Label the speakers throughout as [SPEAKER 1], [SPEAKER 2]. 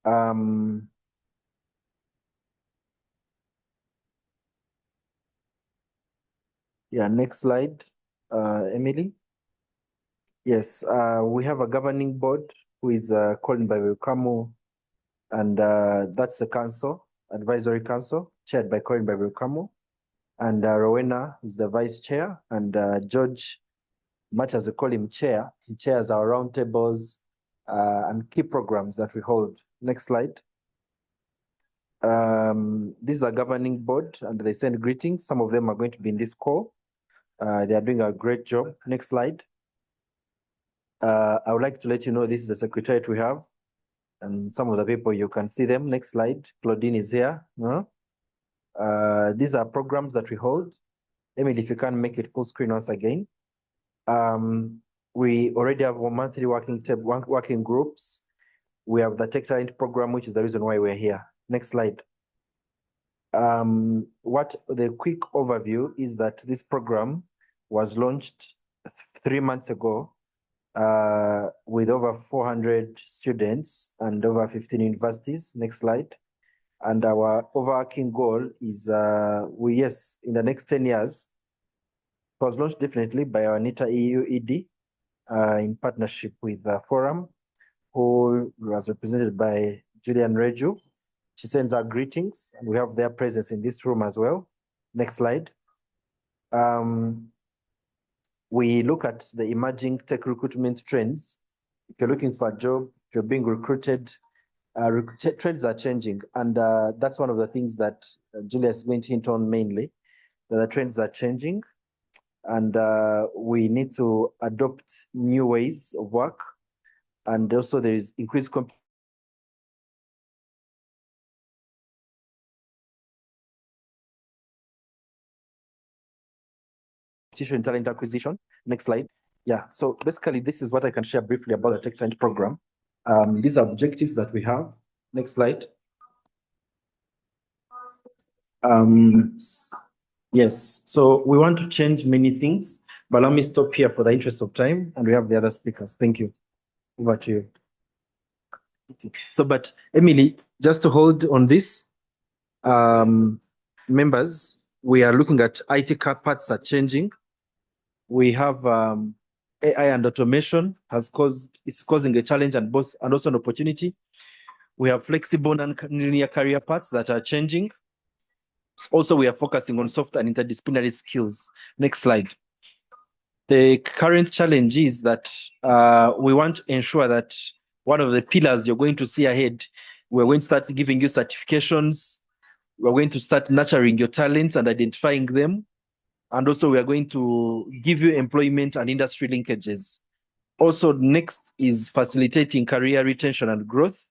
[SPEAKER 1] Yeah, next slide, Emily. Yes, we have a governing board who is called by Wilkamo, and that's the council, advisory council, chaired by Colin by Wilkamo. And Rowena is the vice chair, and George, much as we call him chair, he chairs our roundtables and key programs that we hold. Next slide. This is a governing board, and they send greetings. Some of them are going to be in this call. They are doing a great job. Next slide. I would like to let you know this is the secretariat we have, and some of the people, you can see them. Next slide. Claudine is here. These are programs that we hold. Emily, if you can make it full screen once again. We already have monthly working groups. We have the Tech Talent Program, which is the reason why we're here. Next slide. What the quick overview is that this program was launched 3 months ago with over 400 students and over 15 universities. Next slide. And our overarching goal is, in the next 10 years, it was launched definitely by our NITA-Uganda in partnership with the forum, who was represented by Julian Reju. She sends our greetings, and we have their presence in this room as well. Next slide. We look at the emerging tech recruitment trends. If you're looking for a job, if you're being recruited, trends are changing. And that's one of the things that Julius is going to hint on mainly, that the trends are changing. And we need to adopt new ways of work. And also there is increased competition in talent acquisition. Next slide. Yeah, so basically this is what I can share briefly about the Tech Talent Program. These are objectives that we have. Next slide. Yes, so we want to change many things, but let me stop here for the interest of time, and we have the other speakers. Thank you. Over to you. So, but Emily, just to hold on this, members, we are looking at IT parts are changing. We have AI and automation it's causing a challenge and also an opportunity. We have flexible and linear career paths that are changing. Also, we are focusing on soft and interdisciplinary skills. Next slide. The current challenge is that we want to ensure that one of the pillars you're going to see ahead, we're going to start giving you certifications. We're going to start nurturing your talents and identifying them. And also we are going to give you employment and industry linkages. Also, next is facilitating career retention and growth,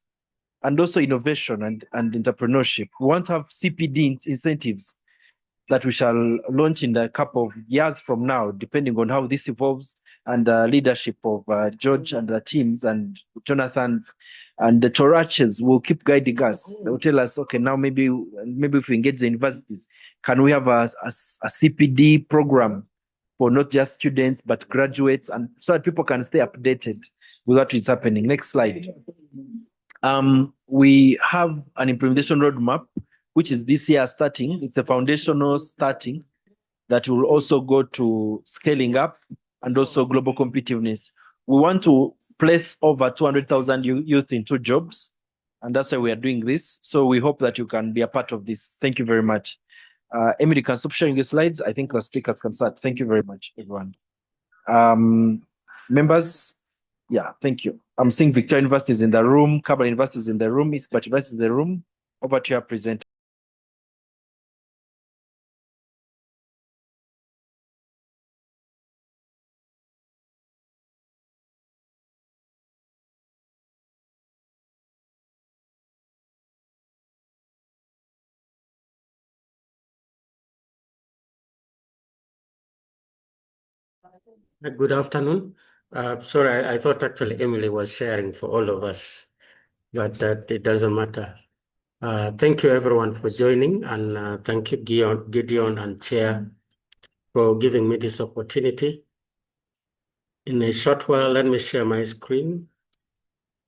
[SPEAKER 1] and also innovation and entrepreneurship. We want to have CPD incentives that we shall launch in a couple of years from now, depending on how this evolves, and the leadership of George and the teams and Jonathan and the Toraches will keep guiding us. They'll tell us, okay, now maybe if we engage the universities, can we have a CPD program for not just students, but graduates, and so that people can stay updated with what is happening. Next slide. We have an implementation roadmap, which is this year starting. It's a foundational starting that will also go to scaling up and also global competitiveness. We want to place over 200,000 youth into jobs, and that's why we are doing this. So we hope that you can be a part of this. Thank you very much. Emily, can stop sharing your slides. I think the speakers can start. Thank you very much, everyone. Members, yeah, thank you. I'm seeing Victoria University is in the room, Kabbalah University is in the room, East Bat University is in the room. Over to your presenter.
[SPEAKER 2] Good afternoon. Sorry, I thought actually Emily was sharing for all of us, but that it doesn't matter. Thank you everyone for joining, and thank you Gideon and Chair for giving me this opportunity. In a short while, let me share my screen.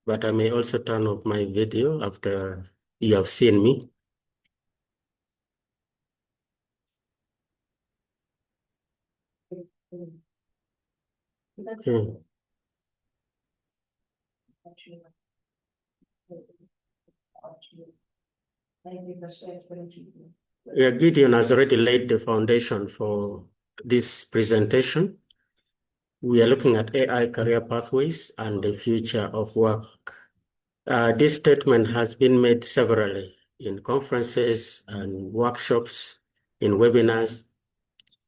[SPEAKER 2] but I may also turn off my video after you have seen me. Okay. Yeah, Gideon has already laid the foundation for this presentation. We are looking at AI career pathways and the future of work. This statement has been made severally in conferences and workshops, in webinars,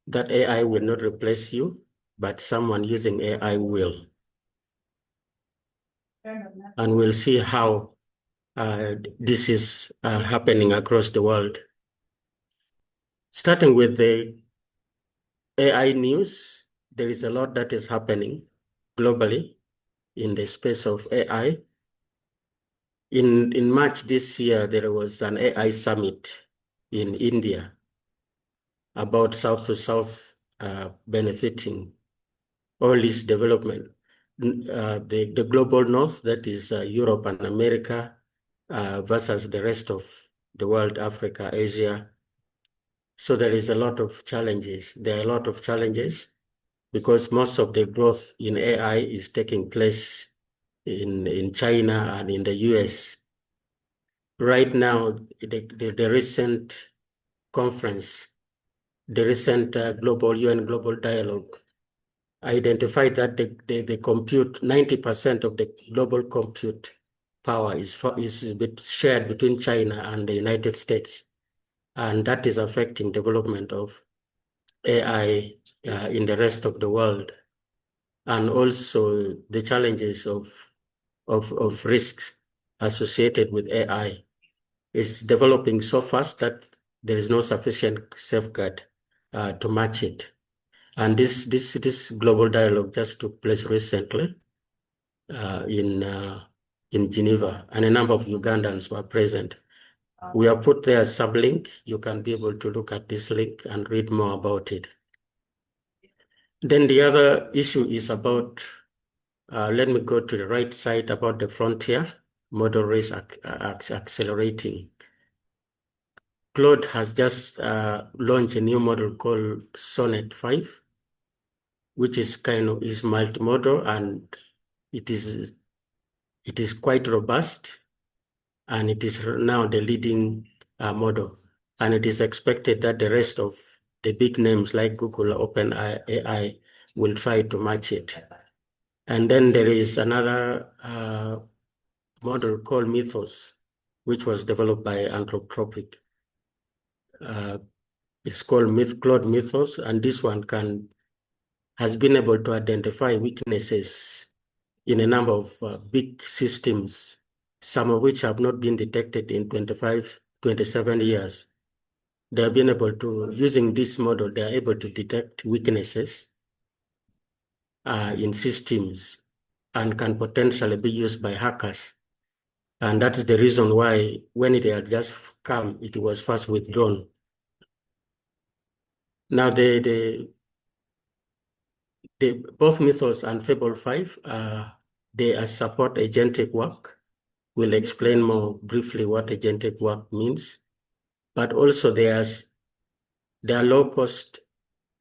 [SPEAKER 2] that AI will not replace you, but someone using AI will. And we'll see how this is happening across the world. Starting with the AI news, there is a lot that is happening globally in the space of AI. In March this year, there was an AI summit in India about South to South benefiting all this development. The global North, that is Europe and America, versus the rest of the world, Africa, Asia. So there is a lot of challenges. There are a lot of challenges because most of the growth in AI is taking place in China and in the US. Right now, the recent conference, the recent global UN Global Dialogue identified that the compute, 90% of the global compute power is shared between China and the United States. And that is affecting development of AI in the rest of the world. And also the challenges of risks associated with AI is developing so fast that there is no sufficient safeguard to match it. And this global dialogue just took place recently in Geneva, and a number of Ugandans were present. We have put there a sublink. You can be able to look at this link and read more about it. Then the other issue is about, let me go to the right side, about the frontier model race accelerating. Claude has just launched a new model called Sonnet 5, which is is multimodal, and it is quite robust, and it is now the leading model. And it is expected that the rest of the big names like Google or OpenAI will try to match it. And then there is another model called Mythos, which was developed by Anthropic. It's called Claude Mythos, and this one has been able to identify weaknesses in a number of big systems, some of which have not been detected in 25, 27 years. They have been able to, using this model, they are able to detect weaknesses in systems and can potentially be used by hackers. And that is the reason why when it had just come, it was first withdrawn. Now, both Mythos and Fable 5, they support agentic work. We'll explain more briefly what agentic work means. But also there are low-cost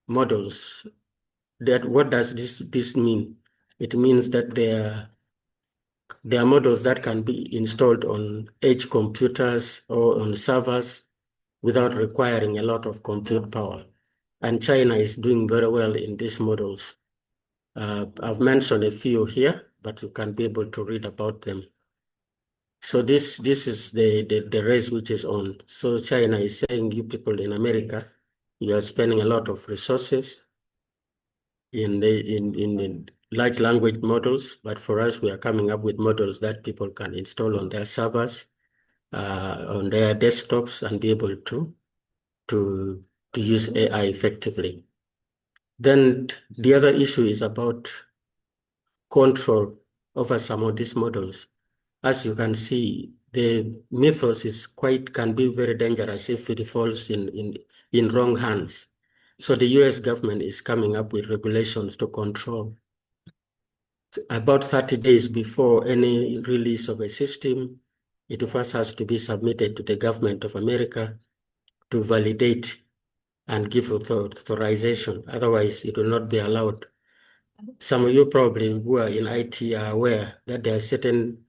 [SPEAKER 2] models. What does this mean? It means that there are models that can be installed on edge computers or on servers without requiring a lot of compute power. And China is doing very well in these models. I've mentioned a few here, but you can be able to read about them. So this is the race which is on. So China is saying, you people in America, you are spending a lot of resources in the large language models, but for us, we are coming up with models that people can install on their servers, on their desktops, and be able to use AI effectively. Then the other issue is about control over some of these models. As you can see, the Mythos can be very dangerous if it falls in wrong hands. So the US government is coming up with regulations to control about 30 days before any release of a system, it first has to be submitted to the government of America to validate and give authorization. Otherwise, it will not be allowed. Some of you probably who are in IT are aware that there are certain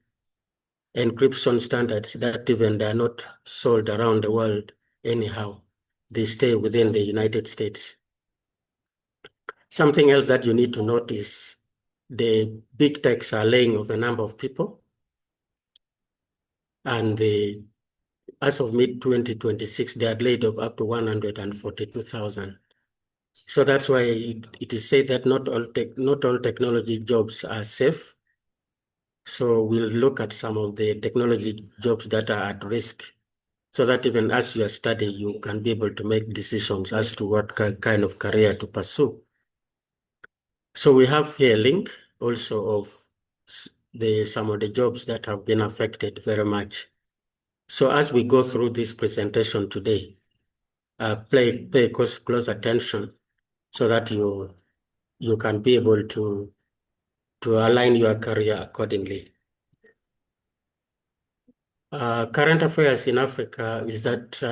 [SPEAKER 2] encryption standards that even they are not sold around the world anyhow. They stay within the United States. Something else that you need to note is the big techs are laying off a number of people. And as of mid-2026, they had laid off up to 142,000. So that's why it is said that not all technology jobs are safe. So we'll look at some of the technology jobs that are at risk, so that even as you are studying, you can be able to make decisions as to what kind of career to pursue. So we have here a link also of some of the jobs that have been affected very much. So as we go through this presentation today, pay close attention so that you can be able to align your career accordingly. Current affairs in Africa is that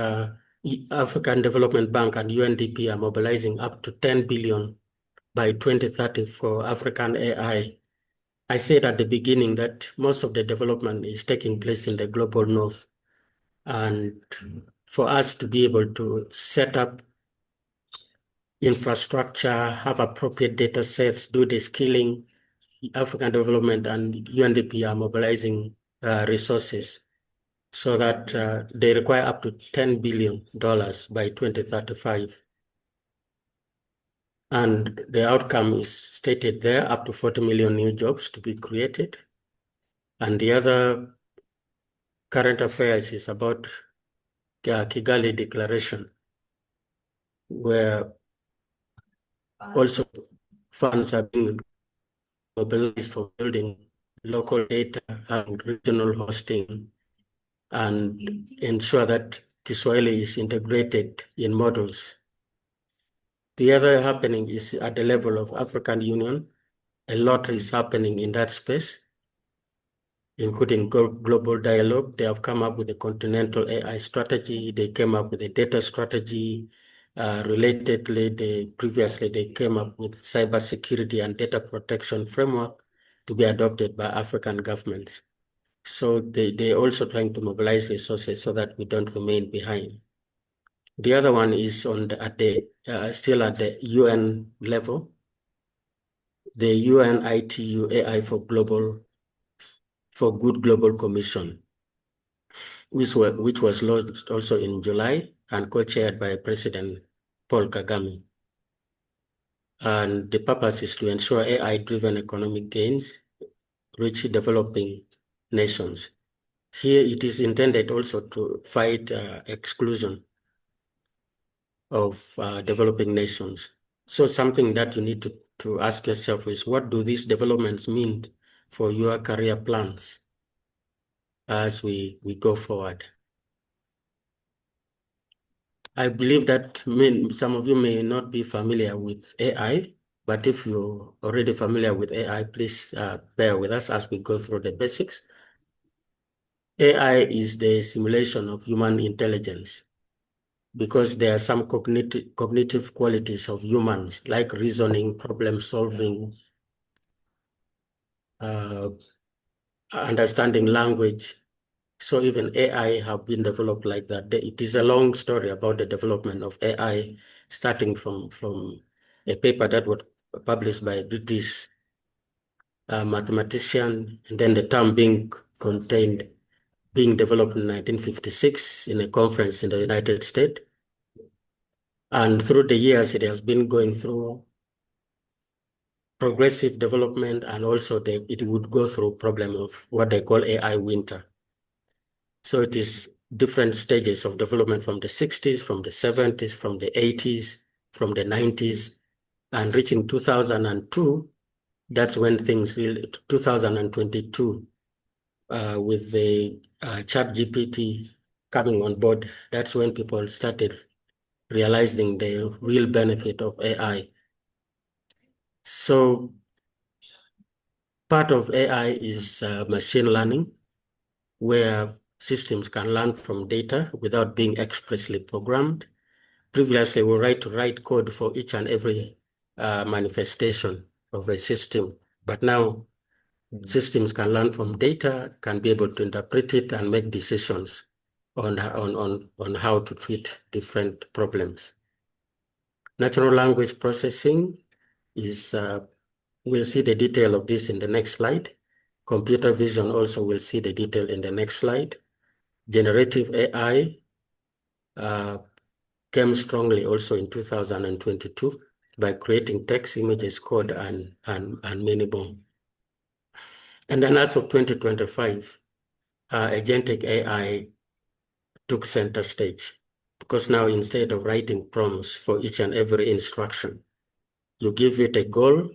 [SPEAKER 2] African Development Bank and UNDP are mobilizing up to 10 billion by 2030 for African AI. I said at the beginning that most of the development is taking place in the global north. And for us to be able to set up infrastructure, have appropriate data sets, do the skilling, African Development and UNDP are mobilizing resources so that they require up to $10 billion by 2035. And the outcome is stated there, up to 40 million new jobs to be created. And the other current affairs is about Kigali Declaration, where also funds are being mobilized for building local data, having regional hosting, and ensure that Kiswahili is integrated in models. The other happening is at the level of African Union. A lot is happening in that space, including global dialogue. They have come up with a continental AI strategy. They came up with a data strategy. Relatedly, previously they came up with cybersecurity and data protection framework to be adopted by African governments. So they're also trying to mobilize resources so that we don't remain behind. The other one is still at the UN level, the UN ITU AI for Good Global Commission, which was launched also in July and co-chaired by President Paul Kagame. And the purpose is to ensure AI-driven economic gains reach developing nations. Here it is intended also to fight exclusion of developing nations. So something that you need to ask yourself is, what do these developments mean for your career plans as we go forward? I believe that some of you may not be familiar with AI, but if you're already familiar with AI, please bear with us as we go through the basics. AI is the simulation of human intelligence, because there are some cognitive qualities of humans, like reasoning, problem solving, understanding language. So even AI have been developed like that. It is a long story about the development of AI, starting from a paper that was published by a British mathematician, and then the term being developed in 1956 in a conference in the United States. And through the years, it has been going through progressive development, and also it would go through problem of what they call AI winter. So it is different stages of development from the 60s, from the 70s, from the 80s, from the 90s, and reaching 2002. That's when things really, 2022, with the ChatGPT coming on board, that's when people started realizing the real benefit of AI. So Part of AI is machine learning, where systems can learn from data without being expressly programmed. Previously, we were to write code for each and every manifestation of a system, but now systems can learn from data, can be able to interpret it and make decisions on how to treat different problems. Natural language processing is, we'll see the detail of this in the next slide. Computer vision also will see the detail in the next slide. Generative AI came strongly also in 2022 by creating text, images, code, and many more. And then as of 2025, agentic AI took center stage, because now instead of writing prompts for each and every instruction, you give it a goal,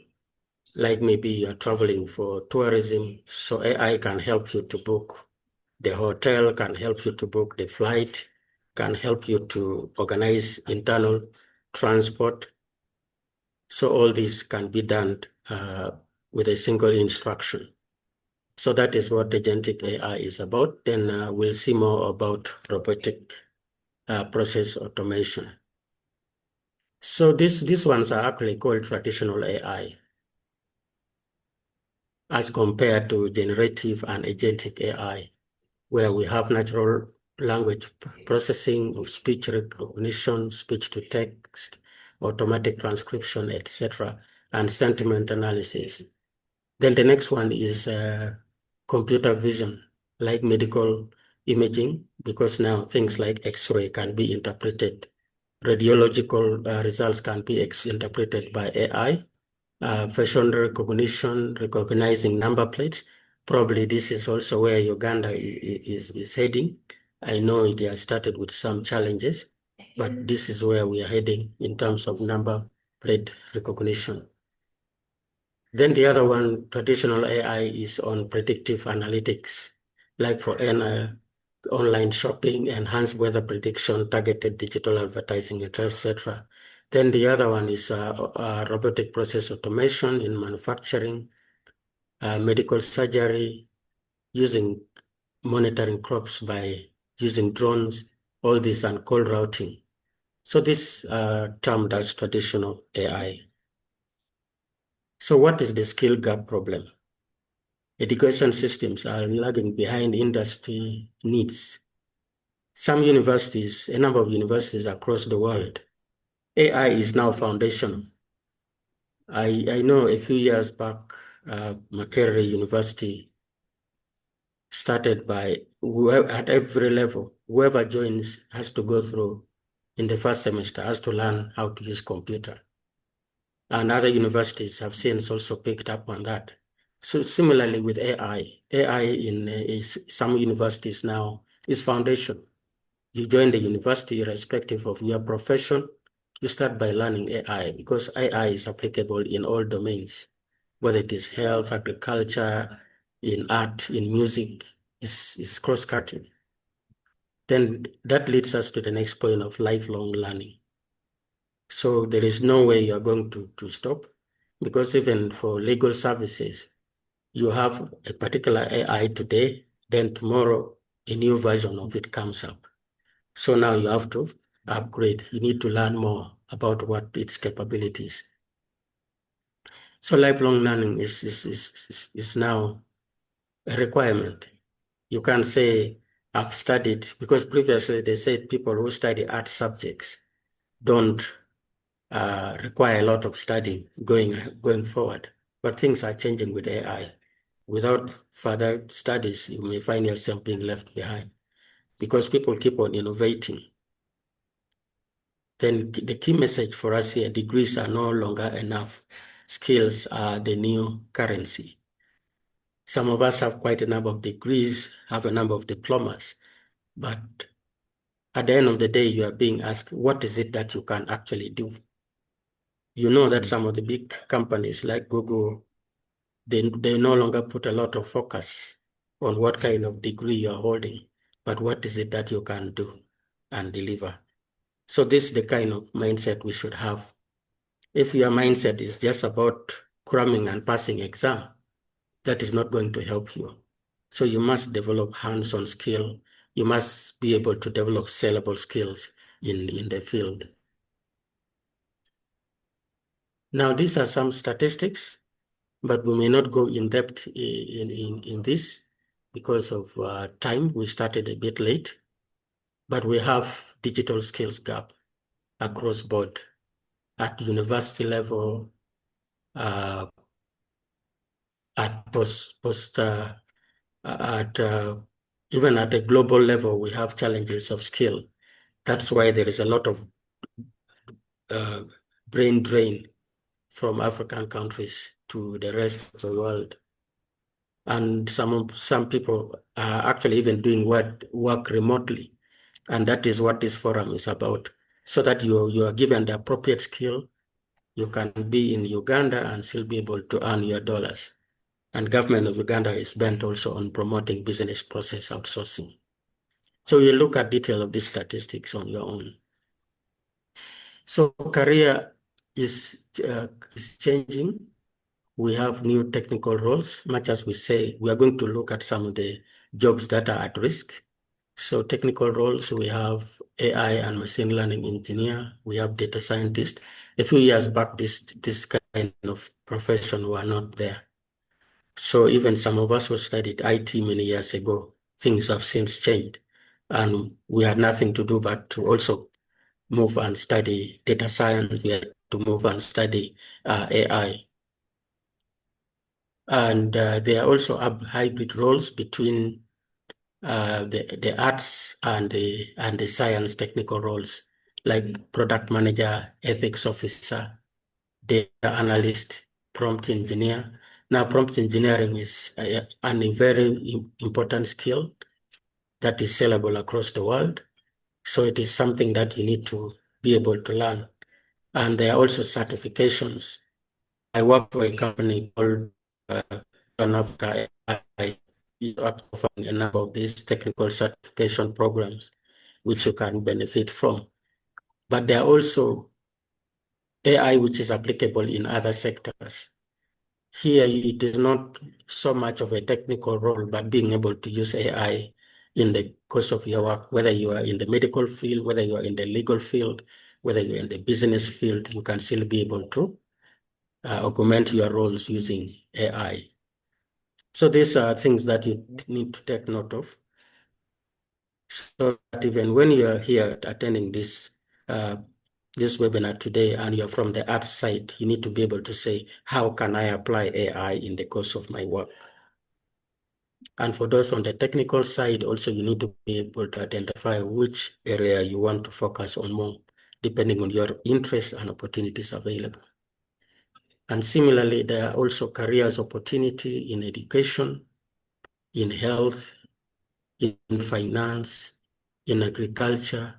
[SPEAKER 2] like maybe you're traveling for tourism, so AI can help you to book the hotel, can help you to book the flight, can help you to organize internal transport. So all this can be done with a single instruction. So that is what agentic AI is about. Then we'll see more about robotic process automation. So these ones are actually called traditional AI, as compared to generative and agentic AI, where we have natural language processing of speech recognition, speech to text, automatic transcription, etc., and sentiment analysis. Then the next one is computer vision, like medical imaging, because now things like X-ray can be interpreted. Radiological results can be interpreted by AI. Facial recognition, recognizing number plates. Probably this is also where Uganda is heading. I know it has started with some challenges, but this is where we are heading in terms of number plate recognition. Then the other one, traditional AI, is on predictive analytics, like for online shopping, enhanced weather prediction, targeted digital advertising, etc. Then the other one is robotic process automation in manufacturing, medical surgery, using monitoring crops by using drones, all this, and call routing. So this termed as traditional AI. So what is the skill gap problem? Education systems are lagging behind industry needs. Some universities, a number of universities across the world, AI is now foundational. I know a few years back, Makerere University started by, at every level, whoever joins has to go through, in the first semester, has to learn how to use computer. And other universities have since also picked up on that. So similarly with AI in some universities now is foundation. You join the university irrespective of your profession, you start by learning AI, because AI is applicable in all domains, whether it is health, agriculture, in art, in music, is cross-cutting. Then that leads us to the next point of lifelong learning. So there is no way you are going to stop, because even for legal services, you have a particular AI today, then tomorrow a new version of it comes up. So now you have to upgrade. You need to learn more about what its capabilities. So lifelong learning is now a requirement. You can't say, I've studied, because previously they said people who study art subjects don't require a lot of studying going forward. But things are changing with AI. Without further studies, you may find yourself being left behind, because people keep on innovating. Then the key message for us here, degrees are no longer enough. Skills are the new currency. Some of us have quite a number of degrees, have a number of diplomas, but at the end of the day, you are being asked, what is it that you can actually do? You know that some of the big companies like Google, they no longer put a lot of focus on what kind of degree you're holding, but what is it that you can do and deliver. So this is the kind of mindset we should have. If your mindset is just about cramming and passing exam, that is not going to help you. So you must develop hands-on skill. You must be able to develop sellable skills in the field. Now, these are some statistics, but we may not go in depth in this because of time. We started a bit late, but we have digital skills gap across board at university level, at even at a global level, we have challenges of skill. That's why there is a lot of brain drain from African countries to the rest of the world. And some people are actually even doing work remotely. And that is what this forum is about, so that you are given the appropriate skill. You can be in Uganda and still be able to earn your dollars. And government of Uganda is bent also on promoting business process outsourcing. So you look at detail of these statistics on your own. So career is changing. We have new technical roles. Much as we say, we are going to look at some of the jobs that are at risk. So technical roles, we have AI and machine learning engineer. We have data scientist. A few years back, this kind of profession were not there. So even some of us who studied IT many years ago, things have since changed. And we had nothing to do but to also move and study data science. We had to move and study AI. And there are also hybrid roles between the arts and the science technical roles, like product manager, ethics officer, data analyst, prompt engineer. Now, prompt engineering is a very important skill that is sellable across the world. So it is something that you need to be able to learn. And there are also certifications. I work for a company called Africa. I is offering a number of these technical certification programs, which you can benefit from. But there are also AI, which is applicable in other sectors. Here, it is not so much of a technical role, but being able to use AI in the course of your work, whether you are in the medical field, whether you are in the legal field, whether you're in the business field, you can still be able to augment your roles using AI. So these are things that you need to take note of. So that even when you are here attending this webinar today and you're from the art side, you need to be able to say, how can I apply AI in the course of my work? And for those on the technical side, also you need to be able to identify which area you want to focus on more, depending on your interests and opportunities available. And similarly, there are also careers opportunity in education, in health, in finance, in agriculture,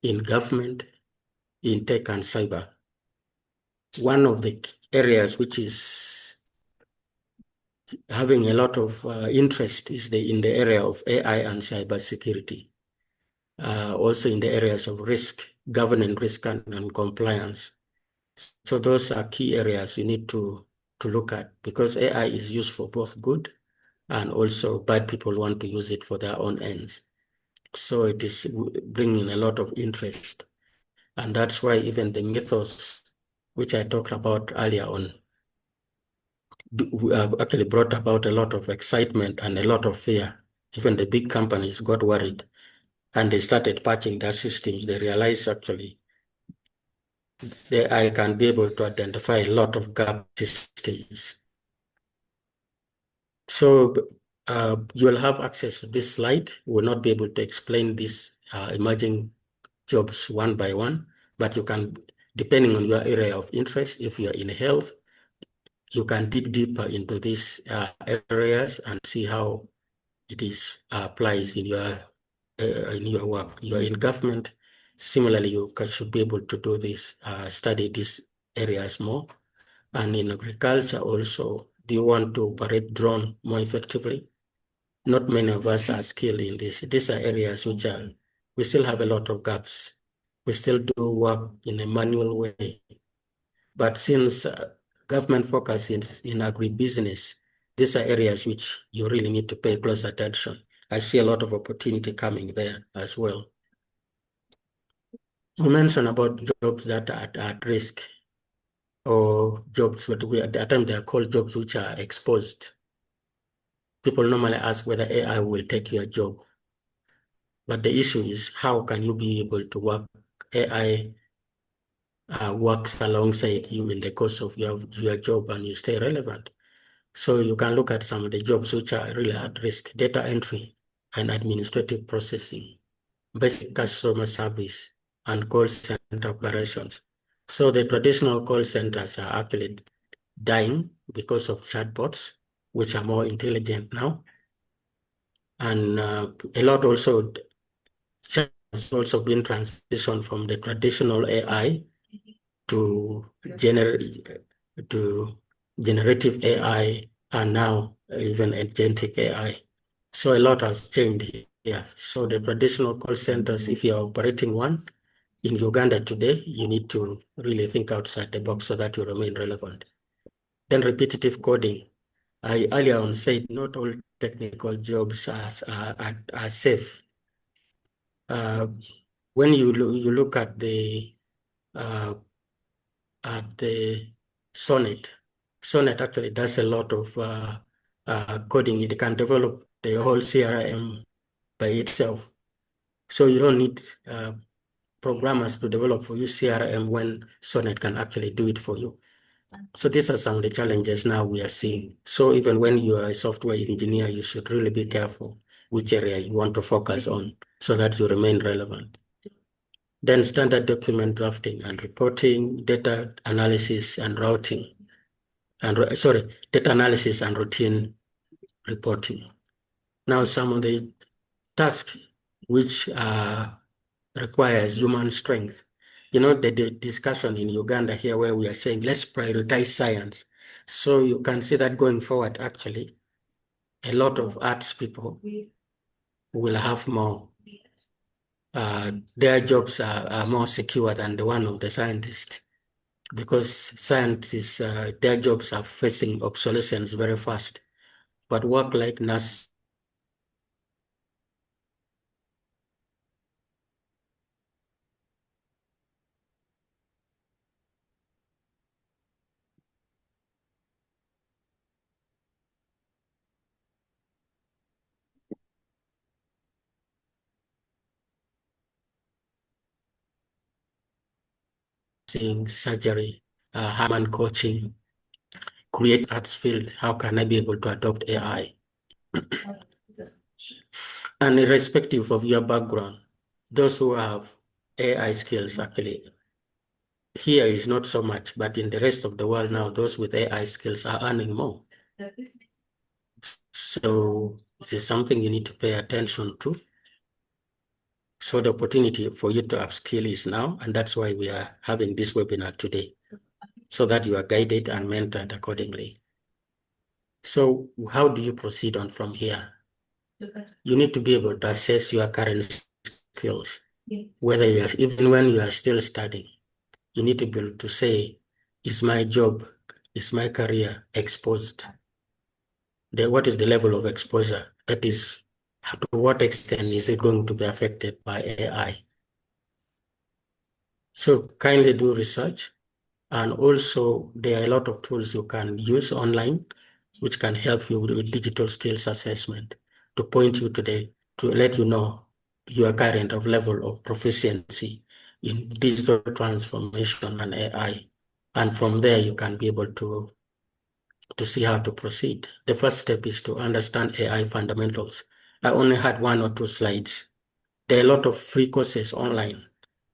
[SPEAKER 2] in government, in tech and cyber. One of the areas which is having a lot of interest is in the area of AI and cybersecurity. Also in the areas of risk, governing risk and compliance. So those are key areas you need to look at, because AI is used for both good and also bad people want to use it for their own ends. So it is bringing a lot of interest. And that's why even the mythos, which I talked about earlier on, actually brought about a lot of excitement and a lot of fear. Even the big companies got worried and they started patching their systems. They realized actually I can be able to identify a lot of gap systems. So you will have access to this slide. We'll not be able to explain these emerging jobs one by one, but you can, depending on your area of interest, if you're in health, you can dig deeper into these areas and see how it is applies in your work. You're in government. Similarly, you should be able to do this, study these areas more. And in agriculture also, do you want to operate drone more effectively? Not many of us are skilled in this. These are areas which we still have a lot of gaps. We still do work in a manual way. But since government focus in agribusiness, these are areas which you really need to pay close attention. I see a lot of opportunity coming there as well. You mentioned about jobs that are at risk, or jobs that at the time they are called jobs which are exposed. People normally ask whether AI will take your job. But the issue is, how can you be able to work? AI works alongside you in the course of your job and you stay relevant. So you can look at some of the jobs which are really at risk: data entry and administrative processing, basic customer service, and call center operations. So the traditional call centers are actually dying because of chatbots, which are more intelligent now. And a lot also has also been transitioned from the traditional AI to generative AI, and now even agentic AI. So a lot has changed here. So the traditional call centers, if you're operating one in Uganda today, you need to really think outside the box so that you remain relevant. Then repetitive coding. I earlier on said not all technical jobs are safe. When you look at the Sonnet actually does a lot of coding. It can develop the whole CRM by itself. So you don't need programmers to develop for you CRM when Sonnet can actually do it for you. So these are some of the challenges now we are seeing. So even when you are a software engineer, you should really be careful which area you want to focus on so that you remain relevant. Then standard document drafting and reporting, data analysis and routing, data analysis and routine reporting. Now, some of the tasks which requires human strength. You know, the discussion in Uganda here where we are saying, let's prioritize science. So you can see that going forward, actually, a lot of arts people will have more. Their jobs are more secure than the one of the scientists, because scientists, their jobs are facing obsolescence very fast. But work like nurse, surgery, human coaching, create arts field, how can I be able to adopt AI? And irrespective of your background, those who have AI skills actually, here is not so much, but in the rest of the world now, those with AI skills are earning more. So this is something you need to pay attention to. So the opportunity for you to upskill is now, and that's why we are having this webinar today, so that you are guided and mentored accordingly. So how do you proceed on from here? You need to be able to assess your current skills, whether you are, even when you are still studying, you need to be able to say, is my job, is my career exposed? What is the level of exposure? That is, to what extent is it going to be affected by AI? So kindly do research. And also, there are a lot of tools you can use online, which can help you with digital skills assessment to point you to let you know your current level of proficiency in digital transformation and AI. And from there, you can be able to see how to proceed. The first step is to understand AI fundamentals. I only had 1 or 2 slides. There are a lot of free courses online.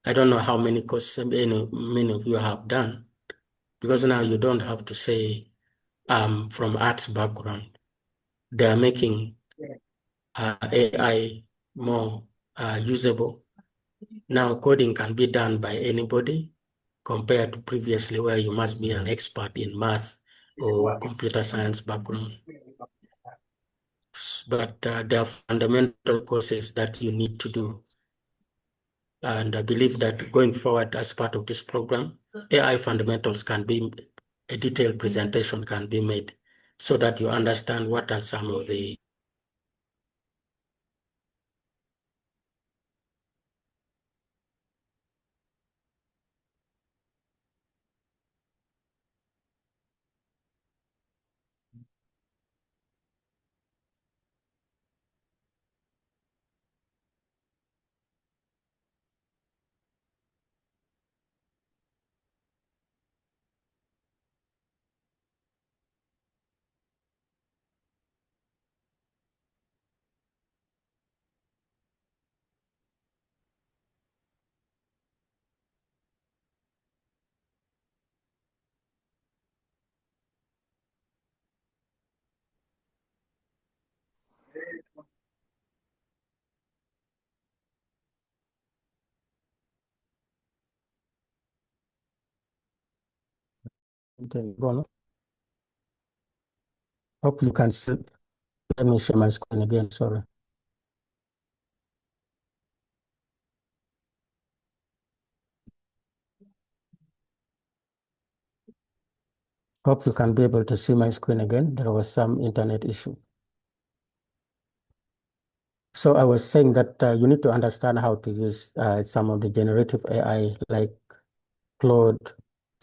[SPEAKER 2] I don't know how many courses many of you have done, because now you don't have to say from arts background. They are making AI more usable. Now coding can be done by anybody compared to previously where you must be an expert in math or computer science background. But there are fundamental courses that you need to do. And I believe that going forward as part of this program, AI fundamentals can be, a detailed presentation can be made so that you understand what are some of the
[SPEAKER 3] Okay, go on. Hope you can see. Let me share my screen again. Sorry. Hope you can be able to see my screen again. There was some internet issue. So I was saying that you need to understand how to use some of the generative AI like Claude,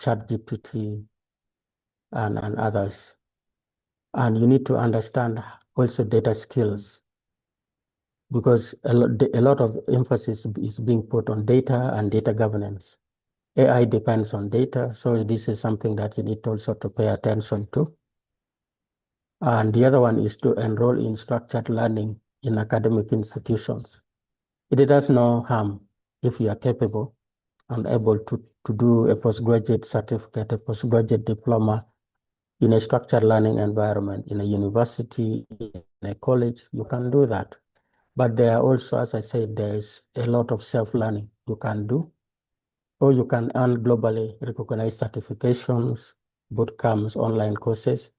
[SPEAKER 3] ChatGPT, and others. And you need to understand also data skills, because a lot of emphasis is being put on data and data governance. AI depends on data, so this is something that you need also to pay attention to. And the other one is to enroll in structured learning in academic institutions. It does no harm if you are capable and able to do a postgraduate certificate, a postgraduate diploma in a structured learning environment, in a university, in a college, you can do that. But there are also, as I said, there's a lot of self-learning you can do, or you can earn globally recognized certifications, boot camps, online courses.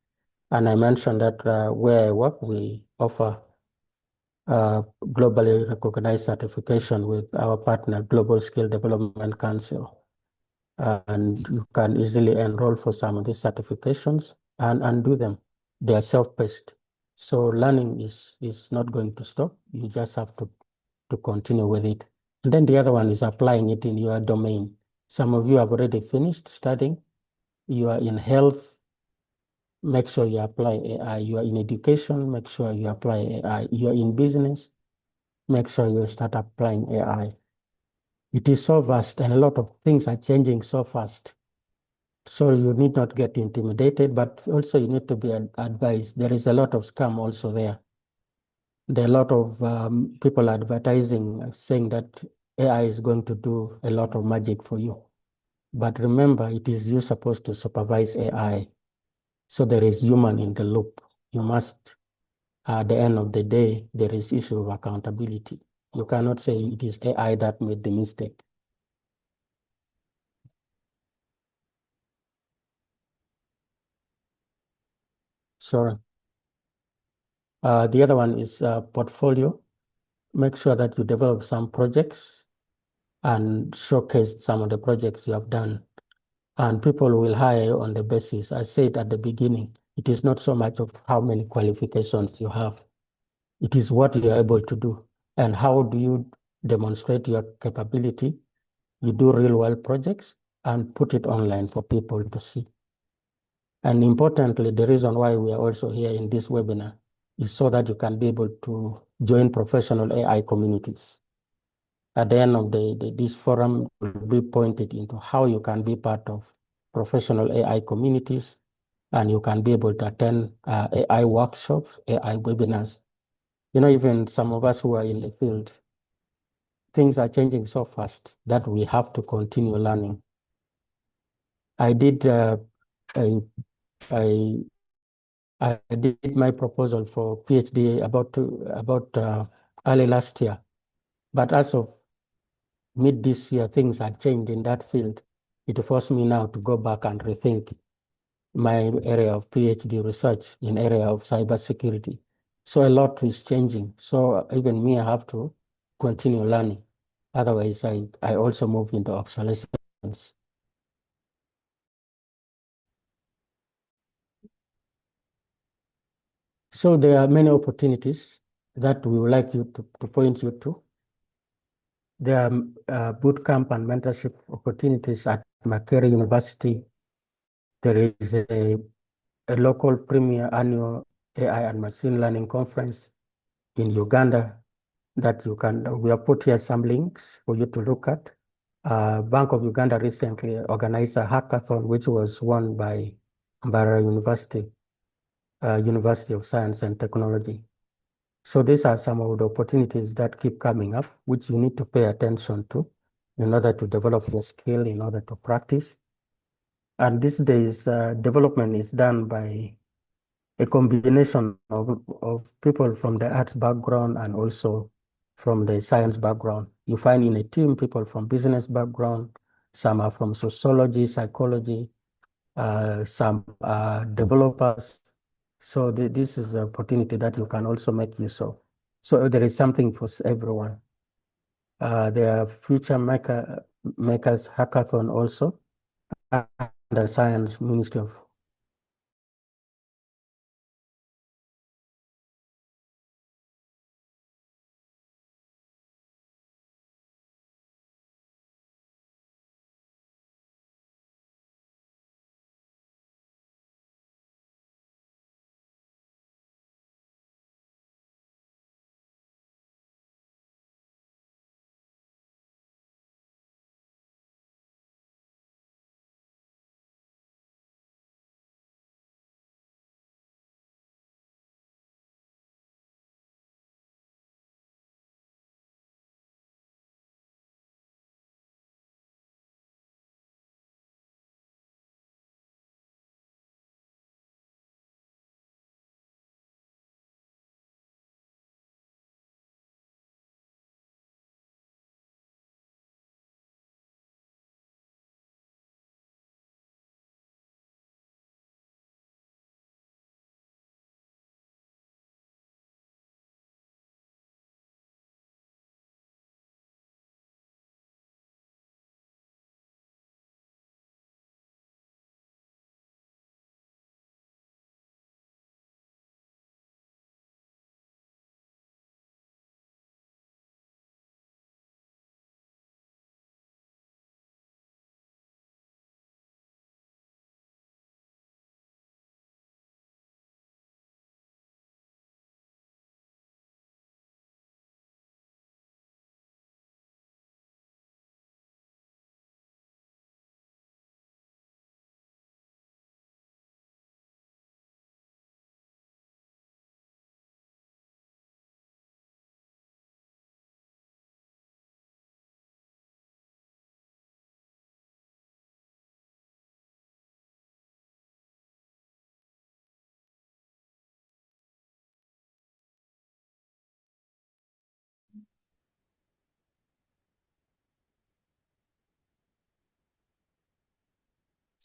[SPEAKER 3] And I mentioned that where I work, we offer globally recognized certification with our partner, Global Skill Development Council. And you can easily enroll for some of these certifications and do them. They are self-paced. So learning is not going to stop. You just have to continue with it. And then the other one is applying it in your domain. Some of you have already finished studying. You are in health, make sure you apply AI. You are in education, make sure you apply AI. You are in business, make sure you start applying AI. It is so vast and a lot of things are changing so fast. So you need not get intimidated, but also you need to be advised. There is a lot of scam also there. There are a lot of people advertising, saying that AI is going to do a lot of magic for you. But remember, it is you supposed to supervise AI. So there is human in the loop. You must, at the end of the day, there is issue of accountability. You cannot say it is AI that made the mistake. Sorry. The other one is portfolio. Make sure that you develop some projects and showcase some of the projects you have done. And people will hire you on the basis, I said at the beginning, it is not so much of how many qualifications you have. It is what you are able to do. And how do you demonstrate your capability? You do real world projects and put it online for people to see. And importantly, the reason why we are also here in this webinar is so that you can be able to join professional AI communities. At the end of this forum will be pointed into how you can be part of professional AI communities, and you can be able to attend AI workshops, AI webinars. You know, even some of us who are in the field, things are changing so fast that we have to continue learning. I did I did my proposal for PhD about early last year, but as of mid this year, things had changed in that field. It forced me now to go back and rethink my area of PhD research in area of cybersecurity. So a lot is changing. So even me, I have to continue learning. Otherwise, I also move into obsolescence. So there are many opportunities that we would like you to point you to. There are bootcamp and mentorship opportunities at Makerere University. There is a local premier annual AI and machine learning conference in Uganda that we have put here some links for you to look at. Bank of Uganda recently organized a hackathon, which was won by Mbarara University, University of Science and Technology. So these are some of the opportunities that keep coming up, which you need to pay attention to in order to develop your skill, in order to practice. And these days, development is done by a combination of people from the arts background and also from the science background. You find in a team people from business background, some are from sociology, psychology, some are developers. So this is an opportunity that you can also make use of. So there is something for everyone. There are future makers hackathon also, and the Science Ministry of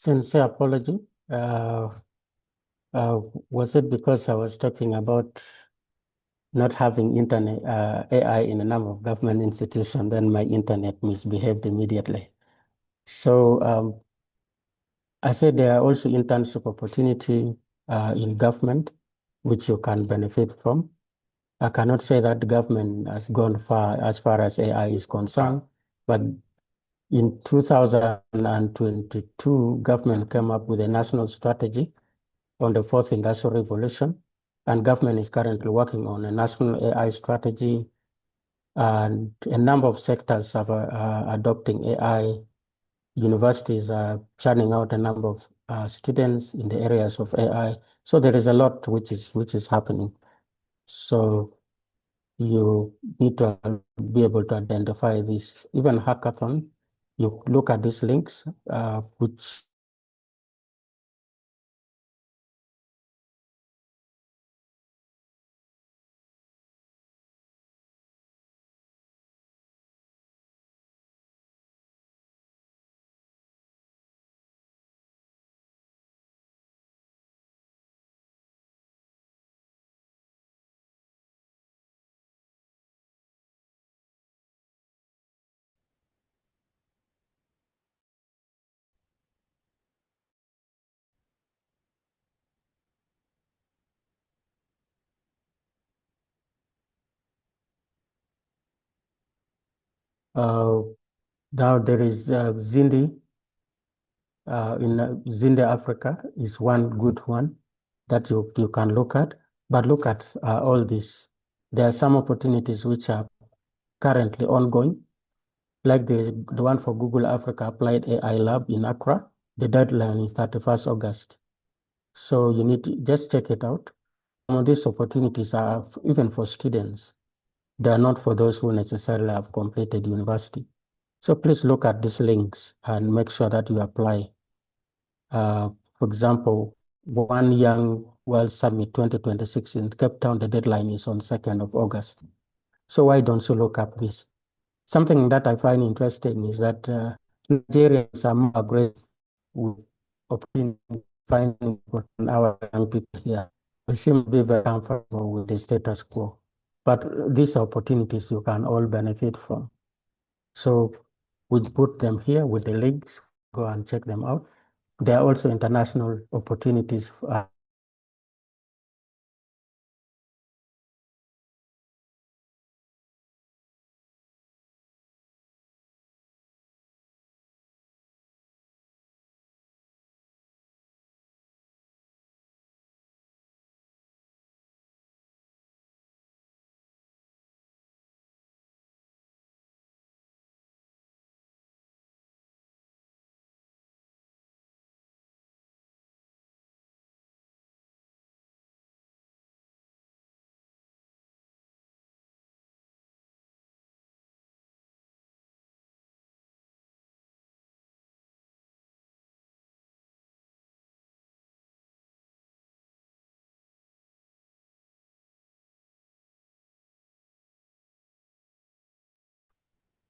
[SPEAKER 3] Sincere apology. Was it because I was talking about not having internet AI in a number of government institutions, then my internet misbehaved immediately. So I said there are also internship opportunity in government, which you can benefit from. I cannot say that the government has gone far as AI is concerned, but in 2022, government came up with a national strategy on the fourth industrial revolution, and government is currently working on a national AI strategy, and a number of sectors are adopting AI. Universities are churning out a number of students in the areas of AI. So there is a lot which is happening. So you need to be able to identify this. Even hackathon, you look at these links, which Now there is Zindi. In Zindi Africa is one good one that you can look at. But look at all this. There are some opportunities which are currently ongoing, like the one for Google Africa Applied AI Lab in Accra. The deadline is 31st August. So you need to just check it out. Some of these opportunities are even for students. They are not for those who necessarily have completed university. So please look at these links and make sure that you apply. For example, One Young World Summit 2026 in Cape Town, the deadline is on 2nd of August. So why don't you look up this? Something that I find interesting is that Nigerians are more aggressive with finding our young people here. We seem to be very comfortable with the status quo, but these opportunities you can all benefit from. So we put them here with the links, go and check them out. There are also international opportunities.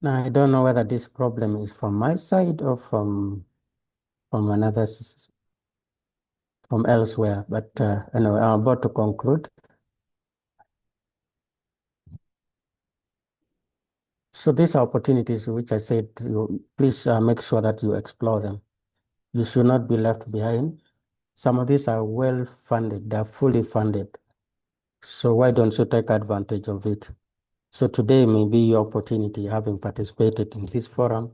[SPEAKER 3] Now, I don't know whether this problem is from my side or from another, from elsewhere, but anyway, I'm about to conclude. So these are opportunities which I said, please make sure that you explore them. You should not be left behind. Some of these are well funded, they're fully funded. So why don't you take advantage of it? So today may be your opportunity, having participated in this forum,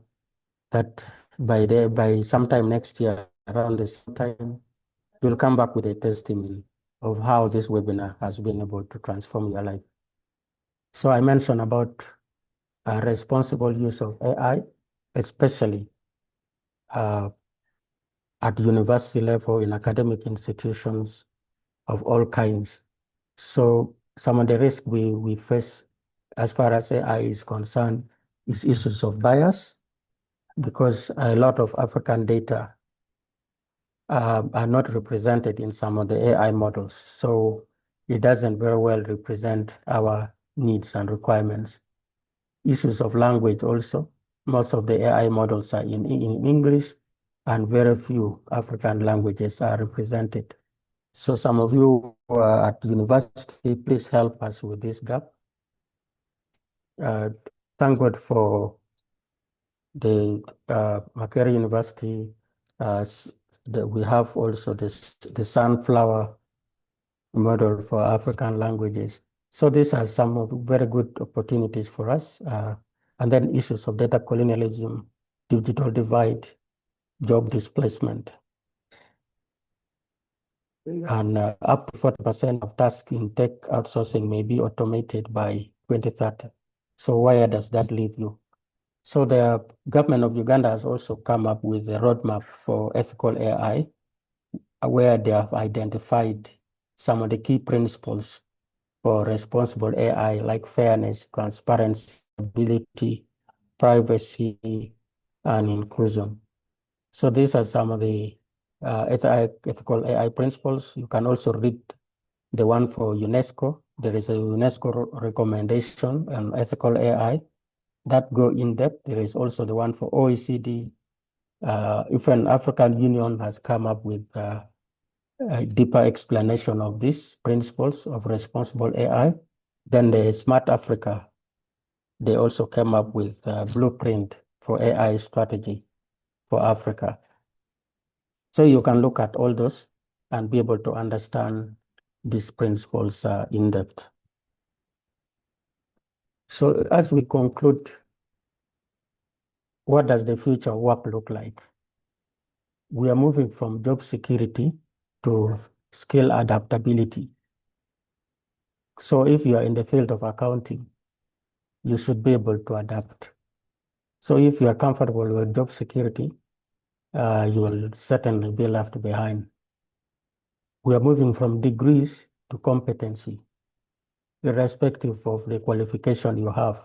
[SPEAKER 3] that by sometime next year, around the same time, you'll come back with a testimony of how this webinar has been able to transform your life. So I mentioned about responsible use of AI, especially at university level in academic institutions of all kinds. So some of the risk we face as far as AI is concerned is issues of bias, because a lot of African data are not represented in some of the AI models. So it doesn't very well represent our needs and requirements. Issues of language also. Most of the AI models are in English, and very few African languages are represented. So some of you who are at university, please help us with this gap. Thank God for the Makerere University. We have also the sunflower model for African languages. So these are some of very good opportunities for us. And then issues of data colonialism, digital divide, job displacement. And up to 40% of tasks in tech outsourcing may be automated by 2030. So where does that leave you? So the government of Uganda has also come up with a roadmap for ethical AI, where they have identified some of the key principles for responsible AI, like fairness, transparency, ability, privacy, and inclusion. So these are some of the ethical AI principles. You can also read the one for UNESCO. There is a UNESCO recommendation on ethical AI that go in depth. There is also the one for OECD. If an African Union has come up with a deeper explanation of these principles of responsible AI, then the Smart Africa, they also came up with a blueprint for AI strategy for Africa. So you can look at all those and be able to understand these principles in depth. So as we conclude, what does the future work look like? We are moving from job security to skill adaptability. So if you are in the field of accounting, you should be able to adapt. So if you are comfortable with job security, you will certainly be left behind. We are moving from degrees to competency, irrespective of the qualification you have.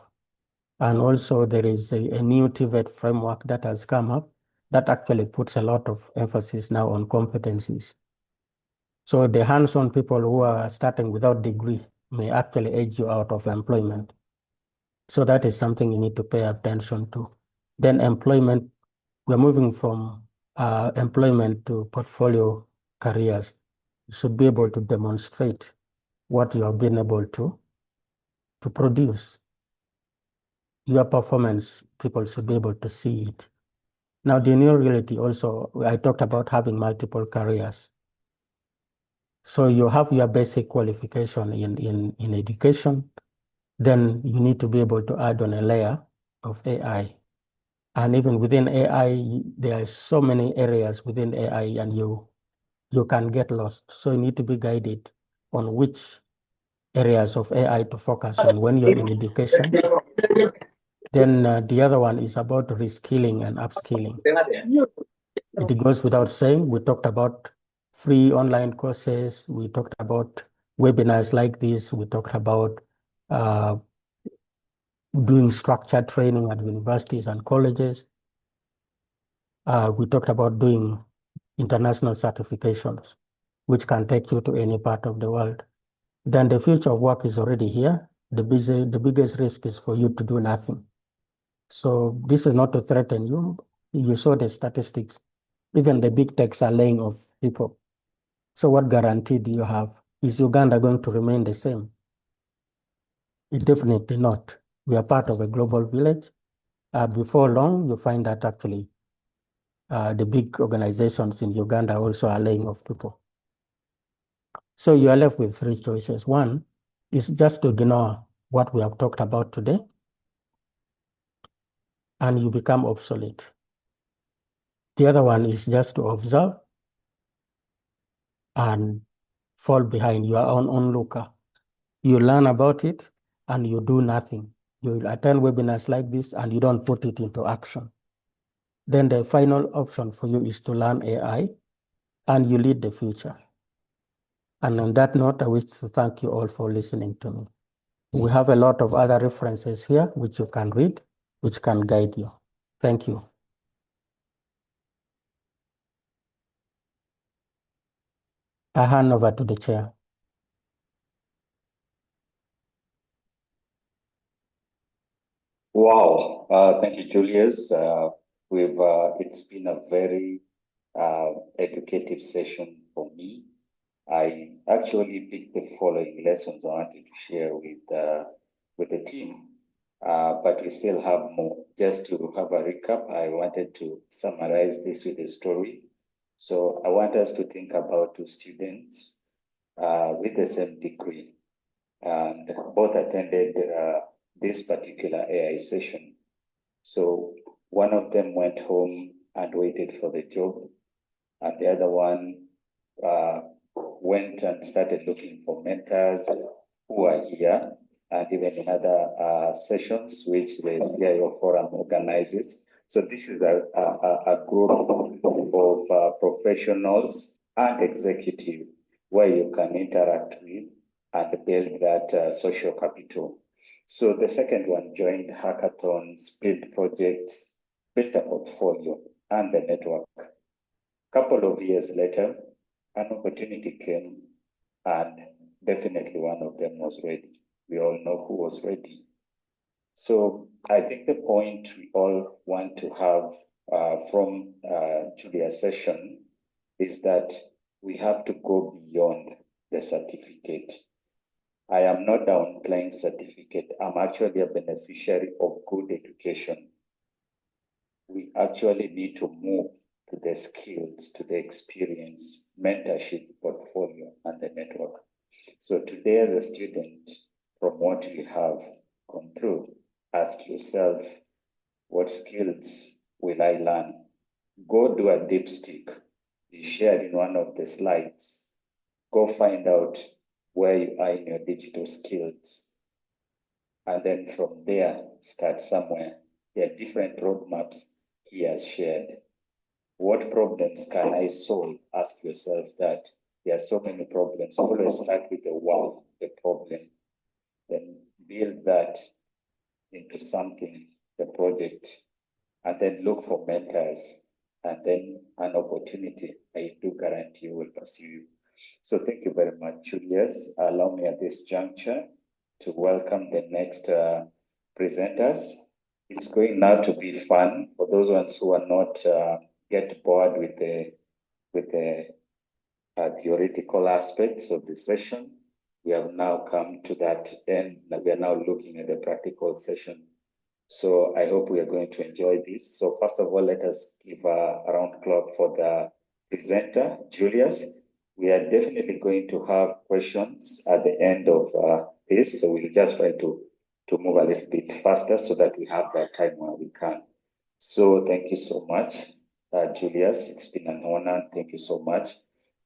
[SPEAKER 3] And also there is a new TVET framework that has come up that actually puts a lot of emphasis now on competencies. So the hands-on people who are starting without degree may actually edge you out of employment. So that is something you need to pay attention to. Then employment, we're moving from employment to portfolio careers. You should be able to demonstrate what you have been able to produce. Your performance, people should be able to see it. Now, the new reality also, I talked about having multiple careers. So you have your basic qualification in education, then you need to be able to add on a layer of AI. And even within AI, there are so many areas within AI and you can get lost. So you need to be guided on which areas of AI to focus on when you're in education. Then the other one is about reskilling and upskilling. It goes without saying, we talked about free online courses, we talked about webinars like this, we talked about doing structured training at universities and colleges. We talked about doing international certifications, which can take you to any part of the world. Then the future of work is already here. The biggest risk is for you to do nothing. So this is not to threaten you. You saw the statistics. Even the big techs are laying off people. So what guarantee do you have? Is Uganda going to remain the same? Definitely not. We are part of a global village. Before long, you find that actually the big organizations in Uganda also are laying off people. So you are left with three choices. One is just to ignore what we have talked about today, and you become obsolete. The other one is just to observe and fall behind. You are on onlooker. You learn about it and you do nothing. You attend webinars like this and you don't put it into action. Then the final option for you is to learn AI and you lead the future. And on that note, I wish to thank you all for listening to me. We have a lot of other references here which you can read, which can guide you. Thank you. I hand over to the chair.
[SPEAKER 4] Wow, thank you, Julius. It's been a very educative session for me. I actually picked the following lessons I wanted to share with the team, but we still have more. Just to have a recap, I wanted to summarize this with a story. So I want us to think about two students with the same degree, and both attended this particular AI session. So one of them went home and waited for the job, and the other one went and started looking for mentors who are here, and even in other sessions which the CIO Forum organizes. So this is a group of professionals and executives where you can interact with and build that social capital. So the second one joined hackathons, built projects, built a portfolio and the network. Couple of years later, an opportunity came, and definitely one of them was ready. We all know who was ready. So I think the point we all want to have from Julia's session is that we have to go beyond the certificate. I am not downplaying certificate. I'm actually a beneficiary of good education. We actually need to move to the skills, to the experience, mentorship, portfolio, and the network. So today, as a student, from what you have gone through, ask yourself, what skills will I learn? Go do a dipstick. You shared in one of the slides. Go find out where you are in your digital skills. And then from there, start somewhere. There are different roadmaps he has shared. What problems can I solve? Ask yourself that. There are so many problems. Always start with the why, the problem. Then build that into something, the project, and then look for mentors, and then an opportunity I do guarantee will pursue you. So thank you very much, Julius. Allow me at this juncture to welcome the next presenters. It's going now to be fun for those ones who are not get bored with the theoretical aspects of the session. We have now come to that end. We are now looking at the practical session. So I hope we are going to enjoy this. So first of all, let us give a round of applause for the presenter, Julius. We are definitely going to have questions at the end of this. So we'll just try to move a little bit faster so that we have that time where we can. So thank you so much, Julius. It's been an honor. Thank you so much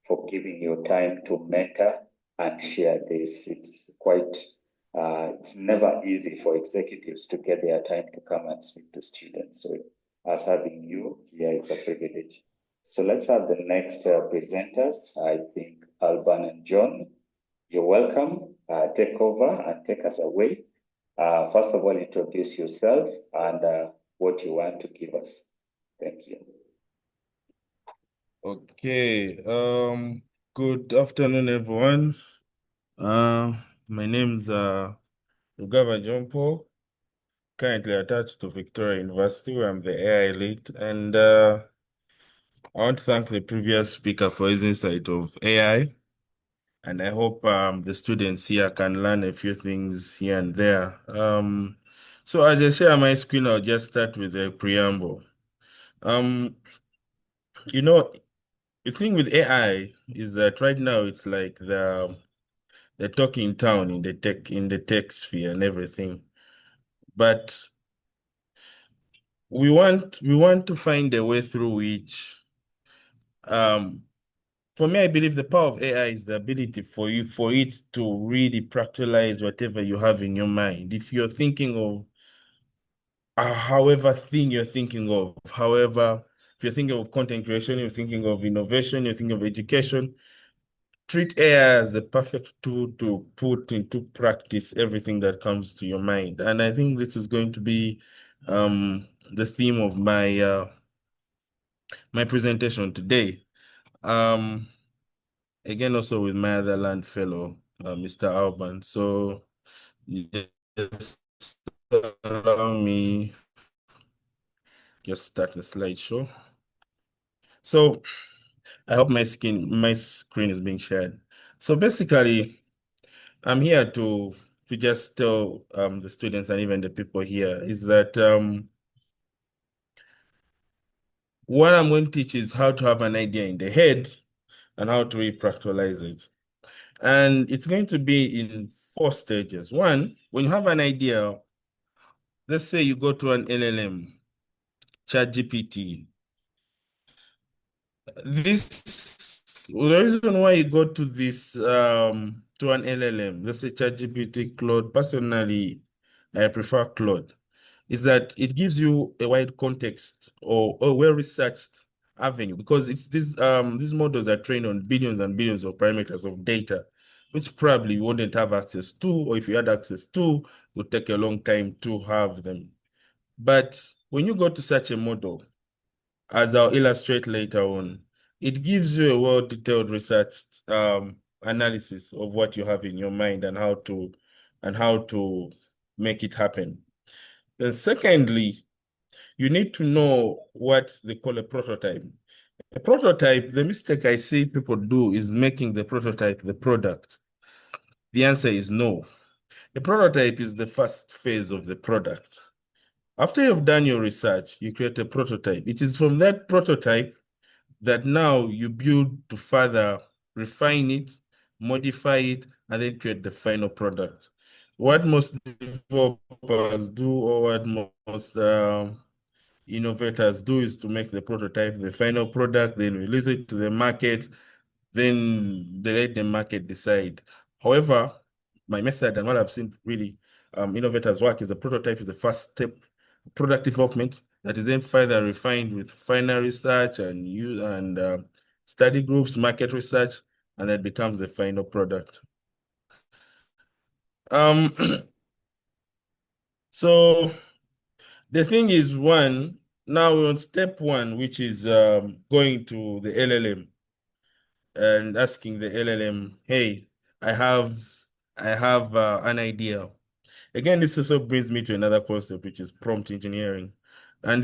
[SPEAKER 4] for giving your time to mentor and share this. It's quite, it's never easy for executives to get their time to come and speak to students. So us having you here, it's a privilege. So let's have the next presenters. I think Alban and John, you're welcome. Take over and take us away. First of all, introduce yourself and what you want to give us. Thank you.
[SPEAKER 5] Okay. Good afternoon, everyone. My name's Rubaga John Paul, currently attached to Victoria University, where I'm the AI lead. And I want to thank the previous speaker for his insight of AI. And I hope the students here can learn a few things here and there. So as I share my screen, I'll just start with a preamble. You know, the thing with AI is that right now it's like the talking town in the tech sphere and everything. But we want to find a way through which for me, I believe the power of AI is the ability for it to really practicalize whatever you have in your mind. If you're thinking of however thing you're thinking of, however, if you're thinking of content creation, you're thinking of innovation, you're thinking of education, treat AI as the perfect tool to put into practice everything that comes to your mind. And I think this is going to be the theme of my my presentation today. Again, also with my other land fellow, Mr. Alban. So just allow me just start the slideshow. So I hope my screen is being shared. So basically, I'm here to just tell the students and even the people here is that what I'm going to teach is how to have an idea in the head and how to repracticalize it. And it's going to be in 4 stages. 1, when you have an idea, let's say you go to an LLM, ChatGPT. The reason why you go to this to an LLM, let's say ChatGPT, Claude, personally, I prefer Claude, is that it gives you a wide context or a well-researched avenue, because it's these models are trained on billions and billions of parameters of data, which probably you wouldn't have access to, or if you had access to, it would take a long time to have them. But when you go to such a model, as I'll illustrate later on, it gives you a well-detailed researched analysis of what you have in your mind and how to make it happen. And secondly, you need to know what they call a prototype. A prototype, the mistake I see people do is making the prototype the product. The answer is no. A prototype is the first phase of the product. After you've done your research, you create a prototype. It is from that prototype that now you build to further refine it, modify it, and then create the final product. What most developers do, or what most innovators do is to make the prototype the final product, then release it to the market, then they let the market decide. However, my method and what I've seen really innovators work is the prototype is the first step, product development that is then further refined with final research and study groups, market research, and that becomes the final product. So the thing is, now we're on step one, which is going to the LLM and asking the LLM, hey, I have an idea. Again, this also brings me to another concept, which is prompt engineering. And